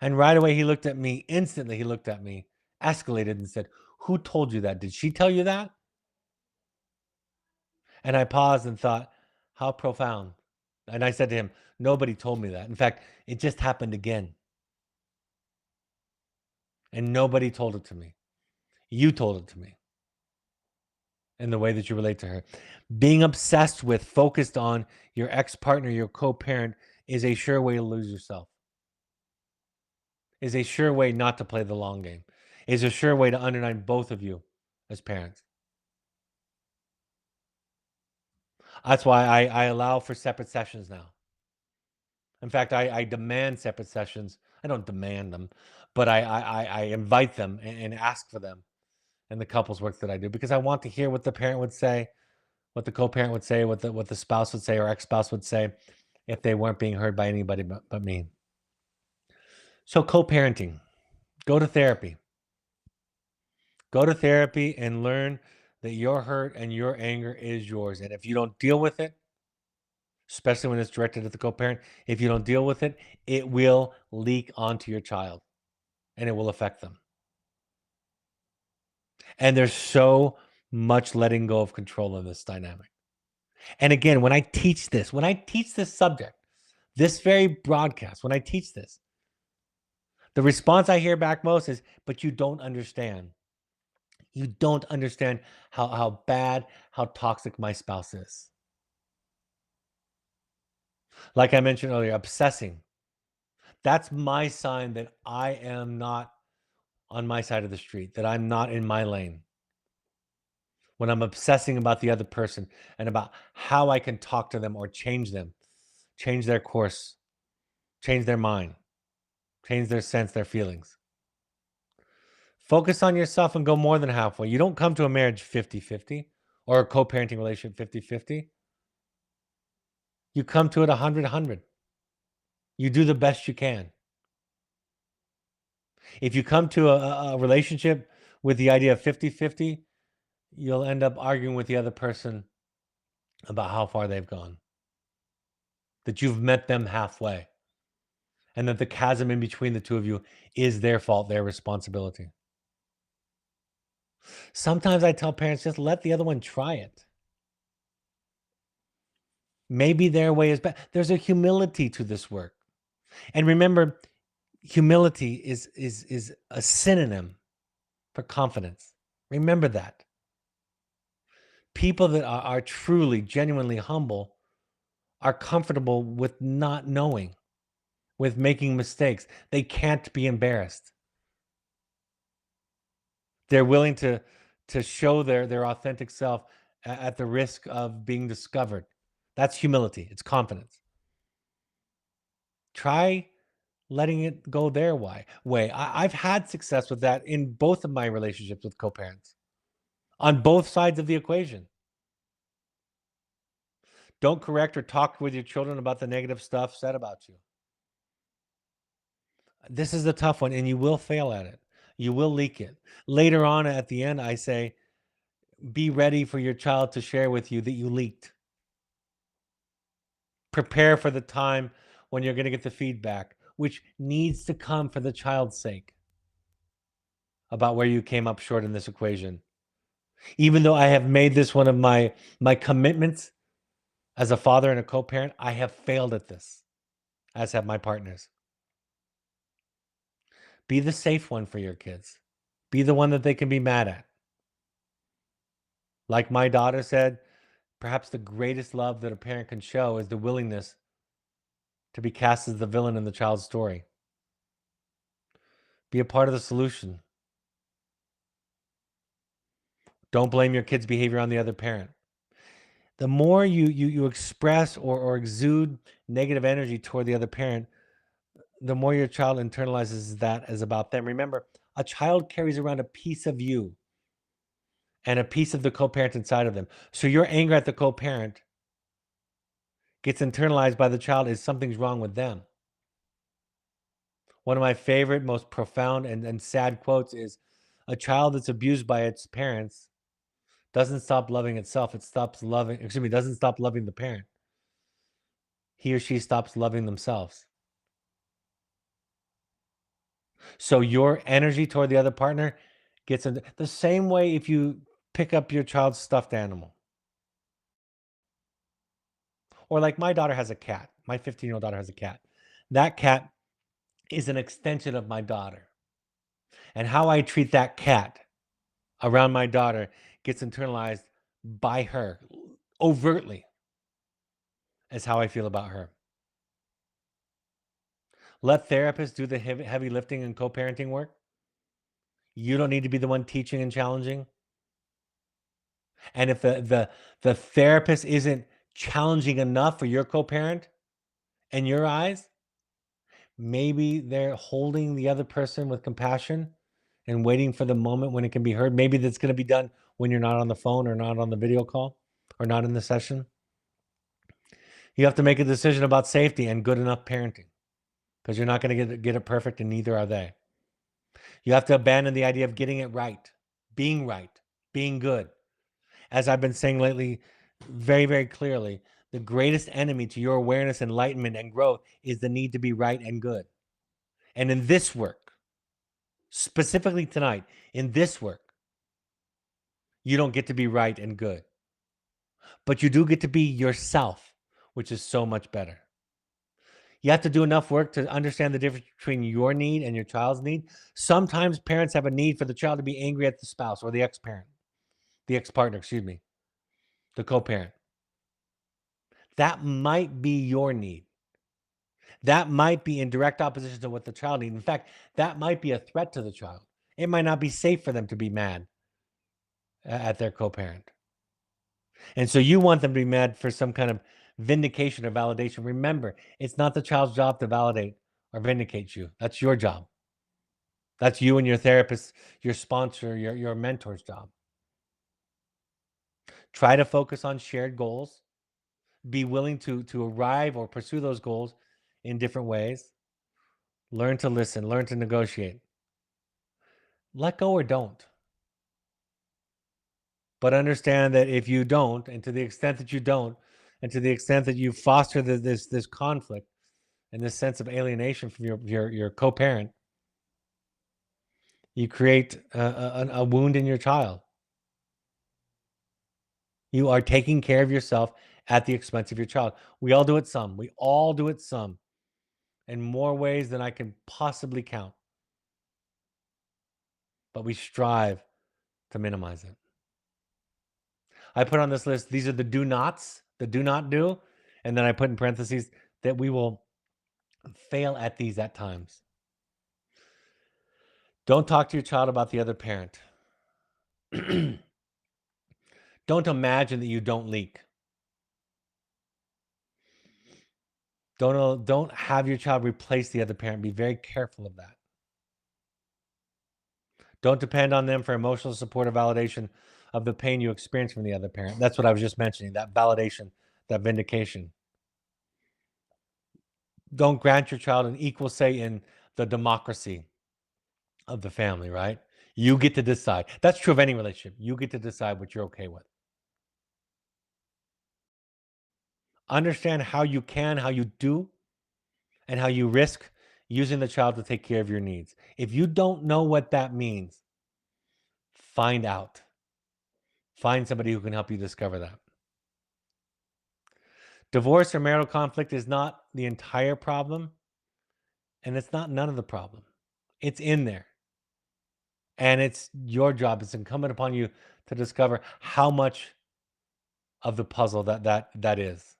And right away he looked at me, instantly he looked at me, escalated and said, who told you that? Did she tell you that? And I paused and thought, how profound. And I said to him, nobody told me that. In fact, it just happened again. And nobody told it to me. You told it to me. In the way that you relate to her. Being obsessed with, focused on your ex-partner, your co-parent, is a sure way to lose yourself. Is a sure way not to play the long game. Is a sure way to undermine both of you as parents. That's why I allow for separate sessions now. In fact, I demand separate sessions. I don't demand them, but I invite them and ask for them in the couples work that I do, because I want to hear what the parent would say, what the co-parent would say, what the spouse would say or ex-spouse would say if they weren't being heard by anybody but me. So co-parenting, go to therapy. Go to therapy and learn that your hurt and your anger is yours. And if you don't deal with it, especially when it's directed at the co-parent, if you don't deal with it, it will leak onto your child and it will affect them. And there's so much letting go of control in this dynamic. And again, when I teach this subject, this very broadcast, when I teach this, the response I hear back most is, but you don't understand. You don't understand how bad, how toxic my spouse is. Like I mentioned earlier, obsessing. That's my sign that I am not on my side of the street, that I'm not in my lane. When I'm obsessing about the other person and about how I can talk to them or change them, change their course, change their mind, change their sense, their feelings. Focus on yourself and go more than halfway. You don't come to a marriage 50-50 or a co-parenting relationship 50-50. You come to it 100-100. You do the best you can. If you come to a relationship with the idea of 50-50, you'll end up arguing with the other person about how far they've gone. That you've met them halfway. and that the chasm in between the two of you is their fault, their responsibility. Sometimes I tell parents, just let the other one try it. Maybe their way is better. There's a humility to this work. And remember, humility is a synonym for confidence. Remember that. People that are truly, genuinely humble are comfortable with not knowing, with making mistakes. They can't be embarrassed. They're willing to show their authentic self at the risk of being discovered. That's humility. It's confidence. Try letting it go their way. I've had success with that in both of my relationships with co-parents, on both sides of the equation. Don't correct or talk with your children about the negative stuff said about you. This is a tough one, and you will fail at it. You will leak it. Later on at the end, I say, be ready for your child to share with you that you leaked. Prepare for the time when you're going to get the feedback, which needs to come for the child's sake, about where you came up short in this equation. Even though I have made this one of my commitments as a father and a co-parent, I have failed at this, as have my partners. Be the safe one for your kids. Be the one that they can be mad at. Like my daughter said, perhaps the greatest love that a parent can show is the willingness to be cast as the villain in the child's story. Be a part of the solution. Don't blame your kid's behavior on the other parent. The more you express or exude negative energy toward the other parent, the more your child internalizes that as about them. Remember, a child carries around a piece of you and a piece of the co-parent inside of them. So your anger at the co-parent gets internalized by the child as something's wrong with them. One of my favorite, most profound and sad quotes is, a child that's abused by its parents doesn't stop loving itself. It stops loving, doesn't stop loving the parent. He or she stops loving themselves. So your energy toward the other partner gets in the same way if you pick up your child's stuffed animal. Or like my daughter has a cat. My 15-year-old daughter has a cat. That cat is an extension of my daughter. And how I treat that cat around my daughter gets internalized by her overtly as how I feel about her. Let therapists do the heavy lifting and co-parenting work. You don't need to be the one teaching and challenging. And if the therapist isn't challenging enough for your co-parent in your eyes, maybe they're holding the other person with compassion and waiting for the moment when it can be heard. Maybe that's going to be done when you're not on the phone or not on the video call or not in the session. You have to make a decision about safety and good enough parenting, because you're not going to get it perfect, and neither are they. You have to abandon the idea of getting it right, being good. As I've been saying lately, very, very clearly, the greatest enemy to your awareness, enlightenment, and growth is the need to be right and good. And in this work, specifically tonight, in this work, you don't get to be right and good, but you do get to be yourself, which is so much better. You have to do enough work to understand the difference between your need and your child's need. Sometimes parents have a need for the child to be angry at the spouse or the ex-parent, the ex-partner, the co-parent. That might be your need. That might be in direct opposition to what the child needs. In fact, that might be a threat to the child. It might not be safe for them to be mad at their co-parent. And so you want them to be mad for some kind of vindication or validation. Remember, it's not the child's job to validate or vindicate you. That's your job. That's you and your therapist, your sponsor, your mentor's job. Try to focus on shared goals. Be willing to arrive or pursue those goals in different ways. Learn to listen, learn to negotiate. Let go or don't. But understand that if you don't, and to the extent that you don't, and to the extent that you foster this conflict, and this sense of alienation from your co-parent, you create a wound in your child. You are taking care of yourself at the expense of your child. We all do it some. We all do it some, in more ways than I can possibly count. But we strive to minimize it. I put on this list, these are the do nots, the do not do. And then I put in parentheses that we will fail at these at times. Don't talk to your child about the other parent. Don't imagine that you don't leak. Don't have your child replace the other parent. Be very careful of that. Don't depend on them for emotional support or validation of the pain you experience from the other parent. That's what I was just mentioning, that validation, that vindication. Don't grant your child an equal say in the democracy of the family, right? You get to decide. That's true of any relationship. You get to decide what you're okay with. Understand how you can, how you do, and how you risk using the child to take care of your needs. If you don't know what that means, find out. Find somebody who can help you discover that. Divorce or marital conflict is not the entire problem, and it's not none of the problem. It's in there. And it's your job. It's incumbent upon you to discover how much of the puzzle that is.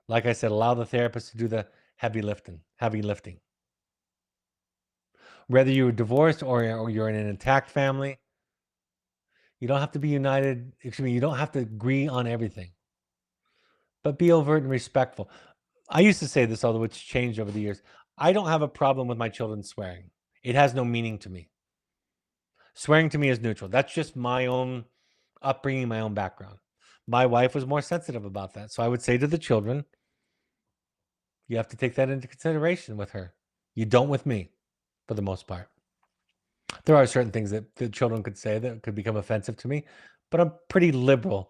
Like I said, allow the therapist to do the heavy lifting. Whether you're divorced or you're in an intact family, you don't have to be united. Excuse me, you don't have to agree on everything, but be overt and respectful. I used to say this, although it's changed over the years. I don't have a problem with my children swearing. It has no meaning to me. Swearing to me is neutral. That's just my own upbringing, my own background. My wife was more sensitive about that. So I would say to the children, you have to take that into consideration with her. You don't with me, for the most part. There are certain things that the children could say that could become offensive to me, but I'm pretty liberal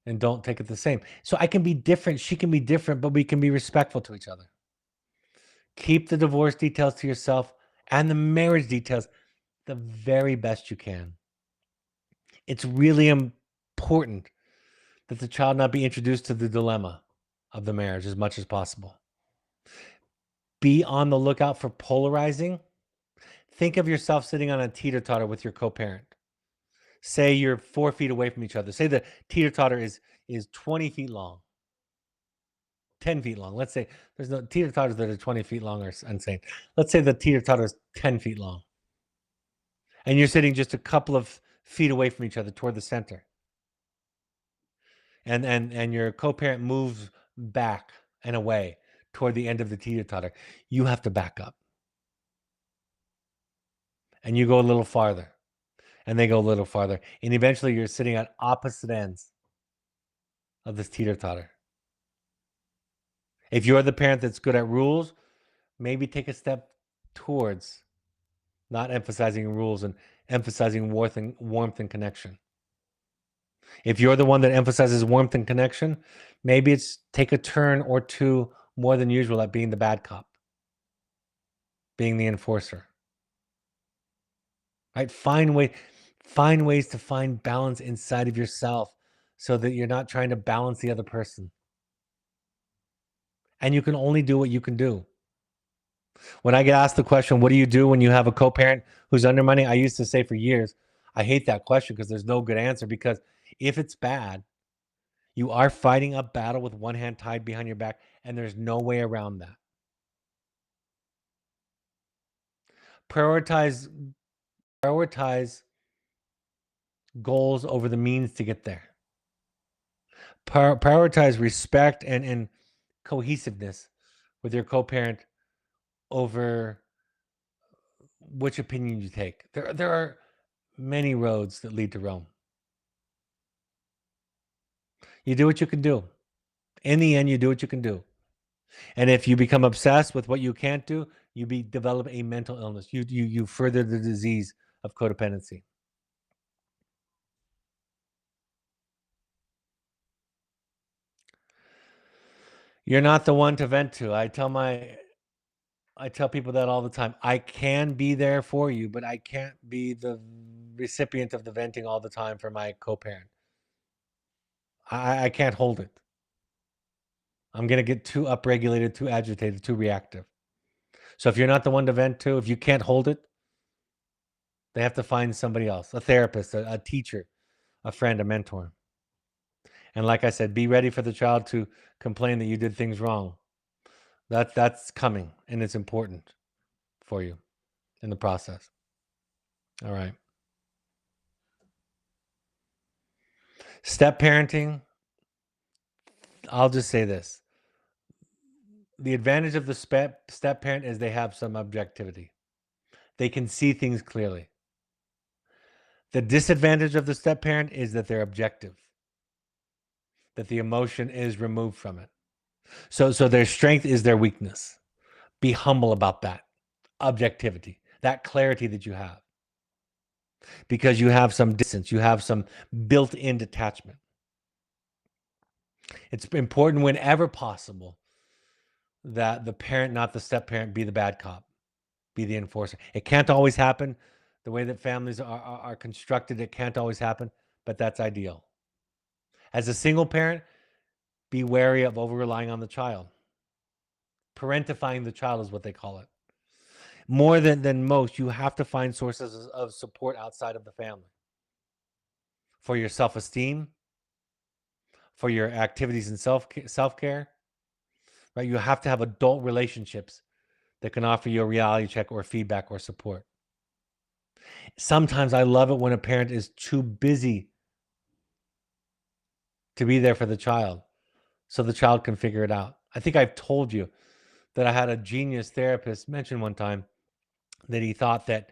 and don't take it the same. So I can be different. She can be different, but we can be respectful to each other. Keep the divorce details to yourself and the marriage details the very best you can. It's really important that the child not be introduced to the dilemma of the marriage as much as possible. Be on the lookout for polarizing. Think of yourself sitting on a teeter-totter with your co-parent. Say you're 4 feet away from each other. Say the teeter-totter is 20 feet long, 10 feet long. Let's say there's no teeter-totters that are 20 feet long or insane. Let's say the teeter-totter is 10 feet long. And you're sitting just a couple of feet away from each other toward the center. And your co-parent moves back and away toward the end of the teeter-totter. You have to back up. And you go a little farther. And they go a little farther. And eventually you're sitting at opposite ends of this teeter-totter. If you're the parent that's good at rules, maybe take a step towards not emphasizing rules and emphasizing warmth and connection. If you're the one that emphasizes warmth and connection, maybe it's take a turn or two more than usual at being the bad cop, being the enforcer. Right? Find ways to find balance inside of yourself so that you're not trying to balance the other person. And you can only do what you can do. When I get asked the question, what do you do when you have a co-parent who's undermining? I used to say for years, I hate that question because there's no good answer, because if it's bad, you are fighting a battle with one hand tied behind your back, and there's no way around that. Prioritize goals over the means to get there. Prioritize respect and cohesiveness with your co-parent over which opinion you take. There are many roads that lead to Rome. You do what you can do. In the end, you do what you can do. And if you become obsessed with what you can't do, you develop a mental illness. You further the disease of codependency. You're not the one to vent to. I tell people that all the time. I can be there for you, but I can't be the recipient of the venting all the time for my co-parent. I can't hold it. I'm going to get too upregulated, too agitated, too reactive. So if you're not the one to vent to, if you can't hold it, they have to find somebody else, a therapist, a teacher, a friend, a mentor. And like I said, be ready for the child to complain that you did things wrong. That's coming, and it's important for you in the process. All right. Step parenting, I'll just say this. The advantage of the step parent is they have some objectivity. They can see things clearly. The disadvantage of the step parent is that they're objective, that the emotion is removed from it. So their strength is their weakness. Be humble about that objectivity, that clarity that you have, because you have some distance, you have some built-in detachment. It's important whenever possible that the parent, not the step parent, be the bad cop, be the enforcer. It can't always happen. The way that families are constructed, it can't always happen, but that's ideal. As a single parent, be wary of over relying on the child. Parentifying the child is what they call it. More than most, you have to find sources of support outside of the family for your self-esteem, for your activities and self-care, right? You have to have adult relationships that can offer you a reality check or feedback or support. Sometimes I love it when a parent is too busy to be there for the child so the child can figure it out. I think I've told you that I had a genius therapist mention one time that he thought that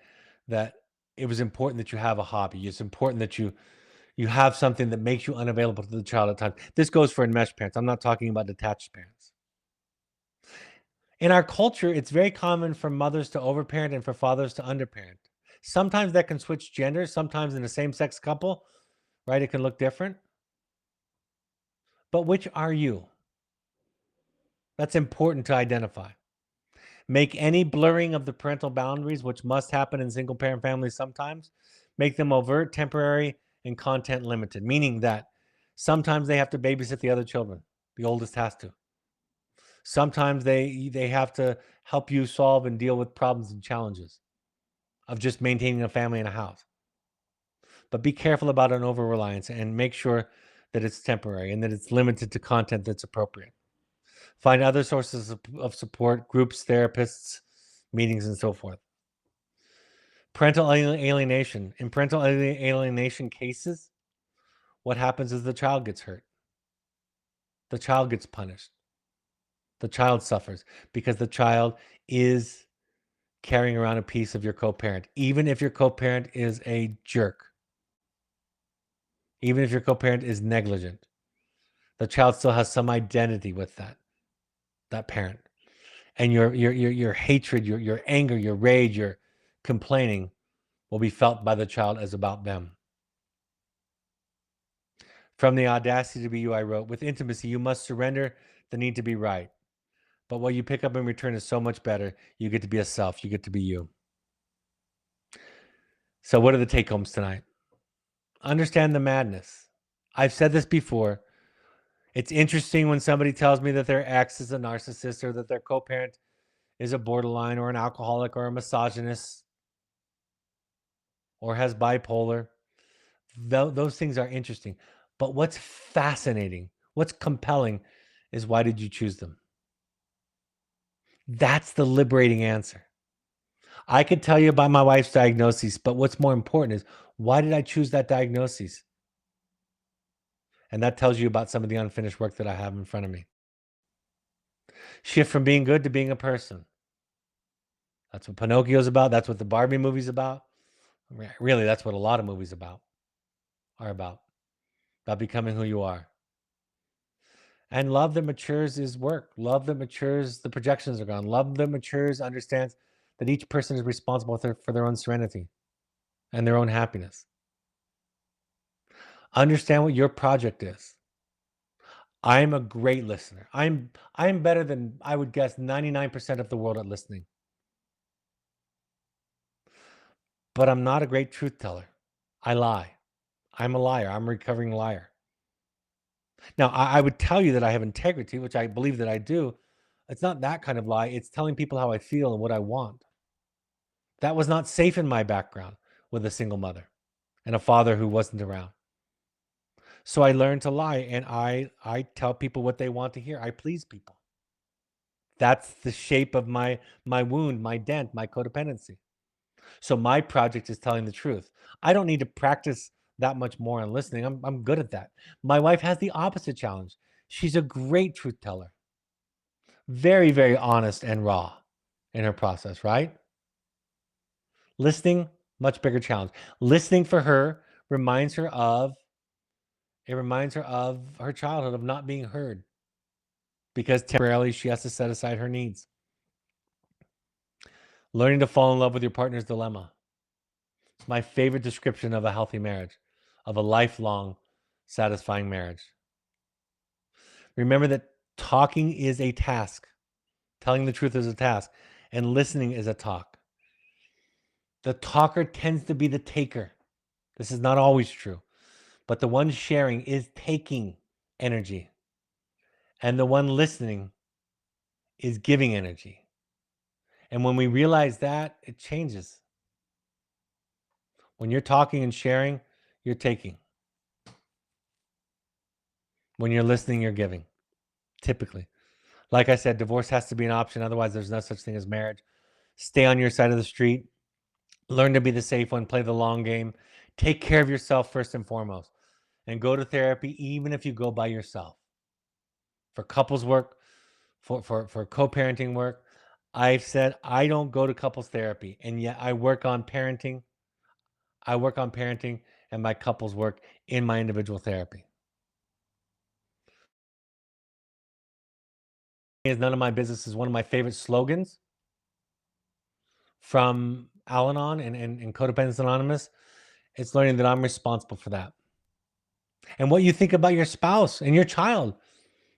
it was important that you have a hobby. It's important that you have something that makes you unavailable to the child at times. This goes for enmeshed parents. I'm not talking about detached parents. In our culture, it's very common for mothers to overparent and for fathers to underparent. Sometimes that can switch genders. Sometimes in a same-sex couple, right, it can look different. But which are you? That's important to identify. Make any blurring of the parental boundaries, which must happen in single-parent families sometimes, make them overt, temporary, and content limited, meaning that sometimes they have to babysit the other children. The oldest has to. Sometimes they have to help you solve and deal with problems and challenges of just maintaining a family and a house. But be careful about an over-reliance and make sure that it's temporary and that it's limited to content that's appropriate. Find other sources of support, groups, therapists, meetings, and so forth. Parental alienation. In parental alienation cases, what happens is the child gets hurt. The child gets punished. The child suffers because the child is carrying around a piece of your co-parent, even if your co-parent is a jerk, even if your co-parent is negligent. The child still has some identity with that parent. And your hatred, your anger, your rage, your complaining will be felt by the child as about them. From the audacity to be you, I wrote, with intimacy, you must surrender the need to be right. But what you pick up in return is so much better. You get to be a self. You get to be you. So what are the take homes tonight? Understand the madness. I've said this before. It's interesting when somebody tells me that their ex is a narcissist or that their co-parent is a borderline or an alcoholic or a misogynist or has bipolar. Those things are interesting. But what's fascinating, what's compelling is why did you choose them? That's the liberating answer. I could tell you about my wife's diagnosis, but what's more important is why did I choose that diagnosis? And that tells you about some of the unfinished work that I have in front of me. Shift from being good to being a person. That's what Pinocchio's about. That's what the Barbie movie's about. Really, that's what a lot of movies are about becoming who you are. And love that matures is work. Love that matures, the projections are gone. Love that matures understands that each person is responsible for their own serenity and their own happiness. Understand what your project is. I'm a great listener. I'm better than, I would guess, 99% of the world at listening. But I'm not a great truth teller. I lie. I'm a liar. I'm a recovering liar. Now, I would tell you that I have integrity, which I believe that I do. It's not that kind of lie. It's telling people how I feel and what I want. That was not safe in my background with a single mother and a father who wasn't around. So I learned to lie, and I tell people what they want to hear. I please people. That's the shape of my wound, my dent, my codependency. So my project is telling the truth. I don't need to practice that much more on listening. I'm good at that. My wife has the opposite challenge. She's a great truth teller. Very, very honest and raw in her process, right? Listening, much bigger challenge. Listening for her reminds her of her childhood of not being heard, because temporarily she has to set aside her needs. Learning to fall in love with your partner's dilemma. It's my favorite description of a healthy marriage, of a lifelong, satisfying marriage. Remember that talking is a task, telling the truth is a task, and listening is a talk. The talker tends to be the taker. This is not always true, but the one sharing is taking energy, and the one listening is giving energy. And when we realize that, it changes. When you're talking and sharing, you're taking. When you're listening, you're giving. Typically. Like I said, divorce has to be an option. Otherwise, there's no such thing as marriage. Stay on your side of the street. Learn to be the safe one. Play the long game. Take care of yourself first and foremost. And go to therapy even if you go by yourself. For couples work, for co-parenting work. I've said I don't go to couples therapy, and yet I work on parenting. And my couples work in my individual therapy. Is none of my business is one of my favorite slogans from Al-Anon and Codependence Anonymous. It's learning that I'm responsible for that. And what you think about your spouse and your child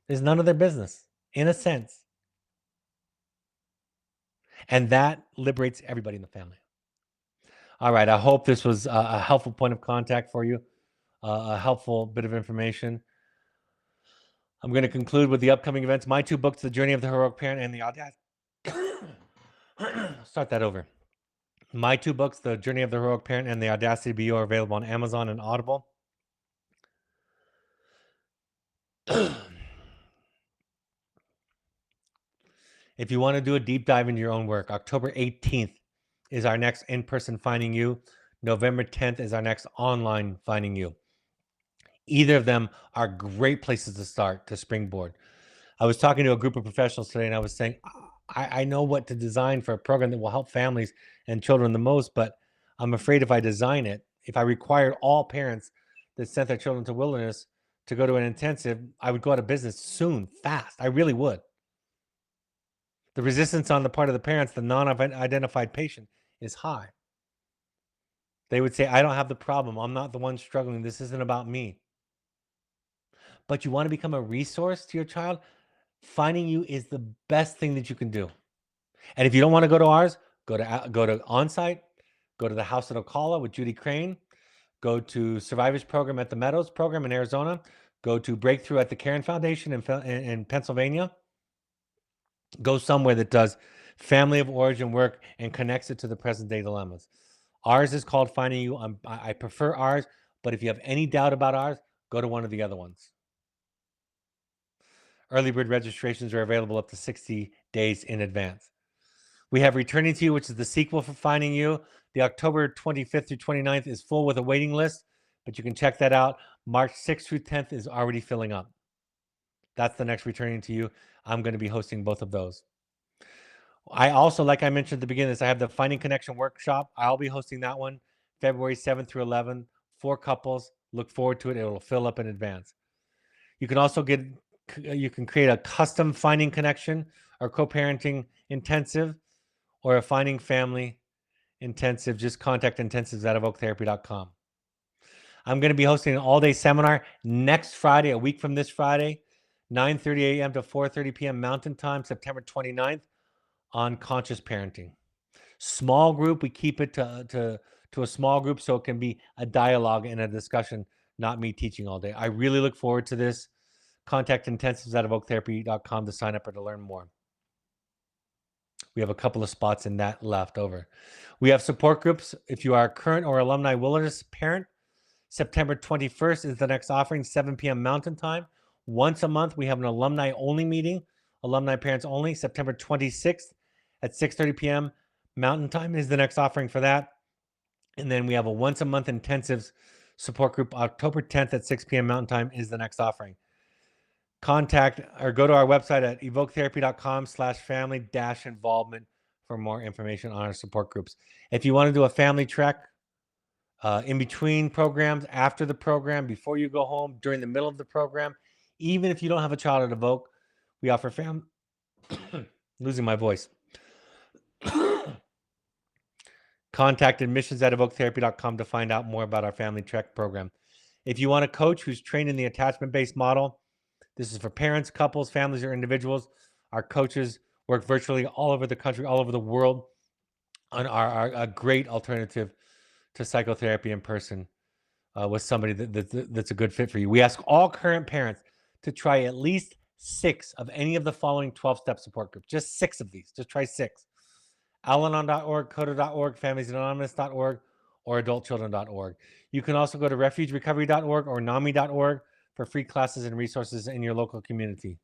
is none of their business, in a sense. And that liberates everybody in the family. All right. I hope this was a helpful point of contact for you, a helpful bit of information. I'm going to conclude with the upcoming events. My two books, The Journey of the Heroic Parent and The Audacity. Start that over. My two books, The Journey of the Heroic Parent and The Audacity to Be You, are available on Amazon and Audible. If you want to do a deep dive into your own work, October 18th is our next in-person Finding You. November 10th is our next online Finding You. Either of them are great places to start, to springboard. I was talking to a group of professionals today, and I was saying, I know what to design for a program that will help families and children the most, but I'm afraid if I design it, if I required all parents that sent their children to wilderness to go to an intensive, I would go out of business soon, fast. I really would. The resistance on the part of the parents, the non-identified patient, is high. They would say, I don't have the problem. I'm not the one struggling. This isn't about me. But you want to become a resource to your child? Finding You is the best thing that you can do. And if you don't want to go to ours, go to Onsite, go to the House at Ocala with Judy Crane, go to Survivors Program at the Meadows Program in Arizona, go to Breakthrough at the Caron Foundation in Pennsylvania. Go somewhere that does family of origin work and connects it to the present day dilemmas. Ours is called Finding You. I prefer ours, but if you have any doubt about ours, go to one of the other ones. Early bird registrations are available up to 60 days in advance. We have Returning to You, which is the sequel for Finding You. The October 25th through 29th is full with a waiting list, but you can check that out. March 6th through 10th is already filling up. That's the next Returning to You. I'm going to be hosting both of those. I also, like I mentioned at the beginning of this, I have the Finding Connection workshop. I'll be hosting that one February 7th through 11th. 4 couples. Look forward to it. It will fill up in advance. You can also create a custom Finding Connection or co-parenting intensive or a Finding Family intensive. Just contact intensives@evoketherapy.com. I'm going to be hosting an all-day seminar next Friday, a week from this Friday, 9:30 a.m. to 4:30 p.m. Mountain Time, September 29th, on conscious parenting. Small group, we keep it to a small group so it can be a dialogue and a discussion, not me teaching all day. I really look forward to this. Contact intensives at evoketherapy.com to sign up or to learn more. We have a couple of spots in that left over. We have support groups. If you are a current or alumni wilderness parent, September 21st is the next offering, 7 p.m. Mountain Time. Once a month, we have an alumni only meeting, alumni parents only. September 26th at 6:30 p.m. Mountain Time is the next offering for that. And then we have a once a month intensives support group, October 10th at 6 p.m. Mountain Time is the next offering. Contact or go to our website at evoketherapy.com/family-involvement for more information on our support groups. If you want to do a family trek, in between programs, after the program, before you go home, during the middle of the program, even if you don't have a child at Evoke, we offer losing my voice. Contact admissions at evoketherapy.com to find out more about our family trek program. If you want a coach who's trained in the attachment-based model, this is for parents, couples, families, or individuals. Our coaches work virtually all over the country, all over the world, and are a great alternative to psychotherapy in person with somebody that's a good fit for you. We ask all current parents to try at least 6 of any of the following 12-step support groups. Just 6 of these. Just try 6. Al-Anon.org, CODA.org, FamiliesAnonymous.org, or AdultChildren.org. You can also go to RefugeRecovery.org or NAMI.org for free classes and resources in your local community.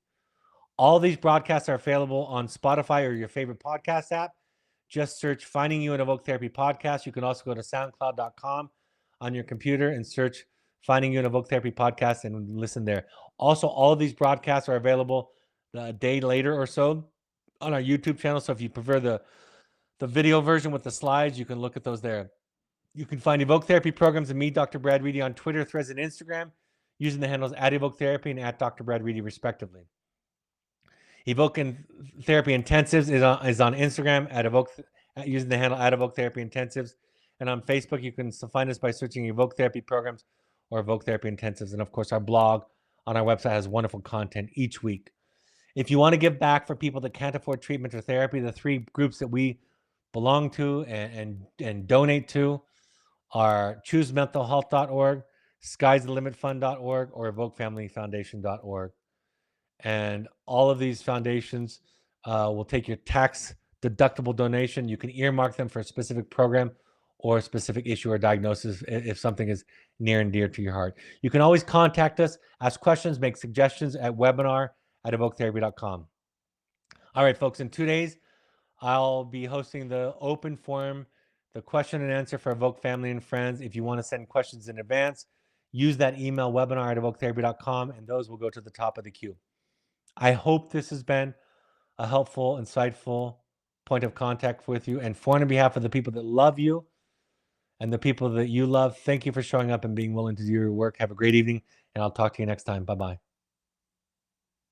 All these broadcasts are available on Spotify or your favorite podcast app. Just search Finding You an Evoke Therapy Podcast. You can also go to SoundCloud.com on your computer and search Finding You an Evoke Therapy Podcast and listen there. Also, all of these broadcasts are available a day later or so on our YouTube channel. So if you prefer the video version with the slides, you can look at those there. You can find Evoke Therapy programs and me, Dr. Brad Reedy, on Twitter, Threads, and Instagram using the handles at Evoke Therapy and at Dr. Brad Reedy, respectively. Evoke Therapy Intensives is on Instagram at Evoke, using the handle at Evoke Therapy Intensives. And on Facebook, you can find us by searching Evoke Therapy Programs or Evoke Therapy Intensives. And of course, our blog on our website has wonderful content each week. If you want to give back for people that can't afford treatment or therapy, the 3 groups that we belong to and donate to are ChooseMentalHealth.org, Sky'sTheLimitFund.org, or EvokeFamilyFoundation.org. And all of these foundations will take your tax deductible donation. You can earmark them for a specific program or a specific issue or diagnosis if something is near and dear to your heart. You can always contact us, ask questions, make suggestions at webinar@evoketherapy.com. All right, folks, in 2 days, I'll be hosting the open forum, the question and answer for Evoke Family and Friends. If you want to send questions in advance, use that email webinar@evoketherapy.com, and those will go to the top of the queue. I hope this has been a helpful, insightful point of contact with you. And on behalf of the people that love you and the people that you love, thank you for showing up and being willing to do your work. Have a great evening, and I'll talk to you next time. Bye-bye.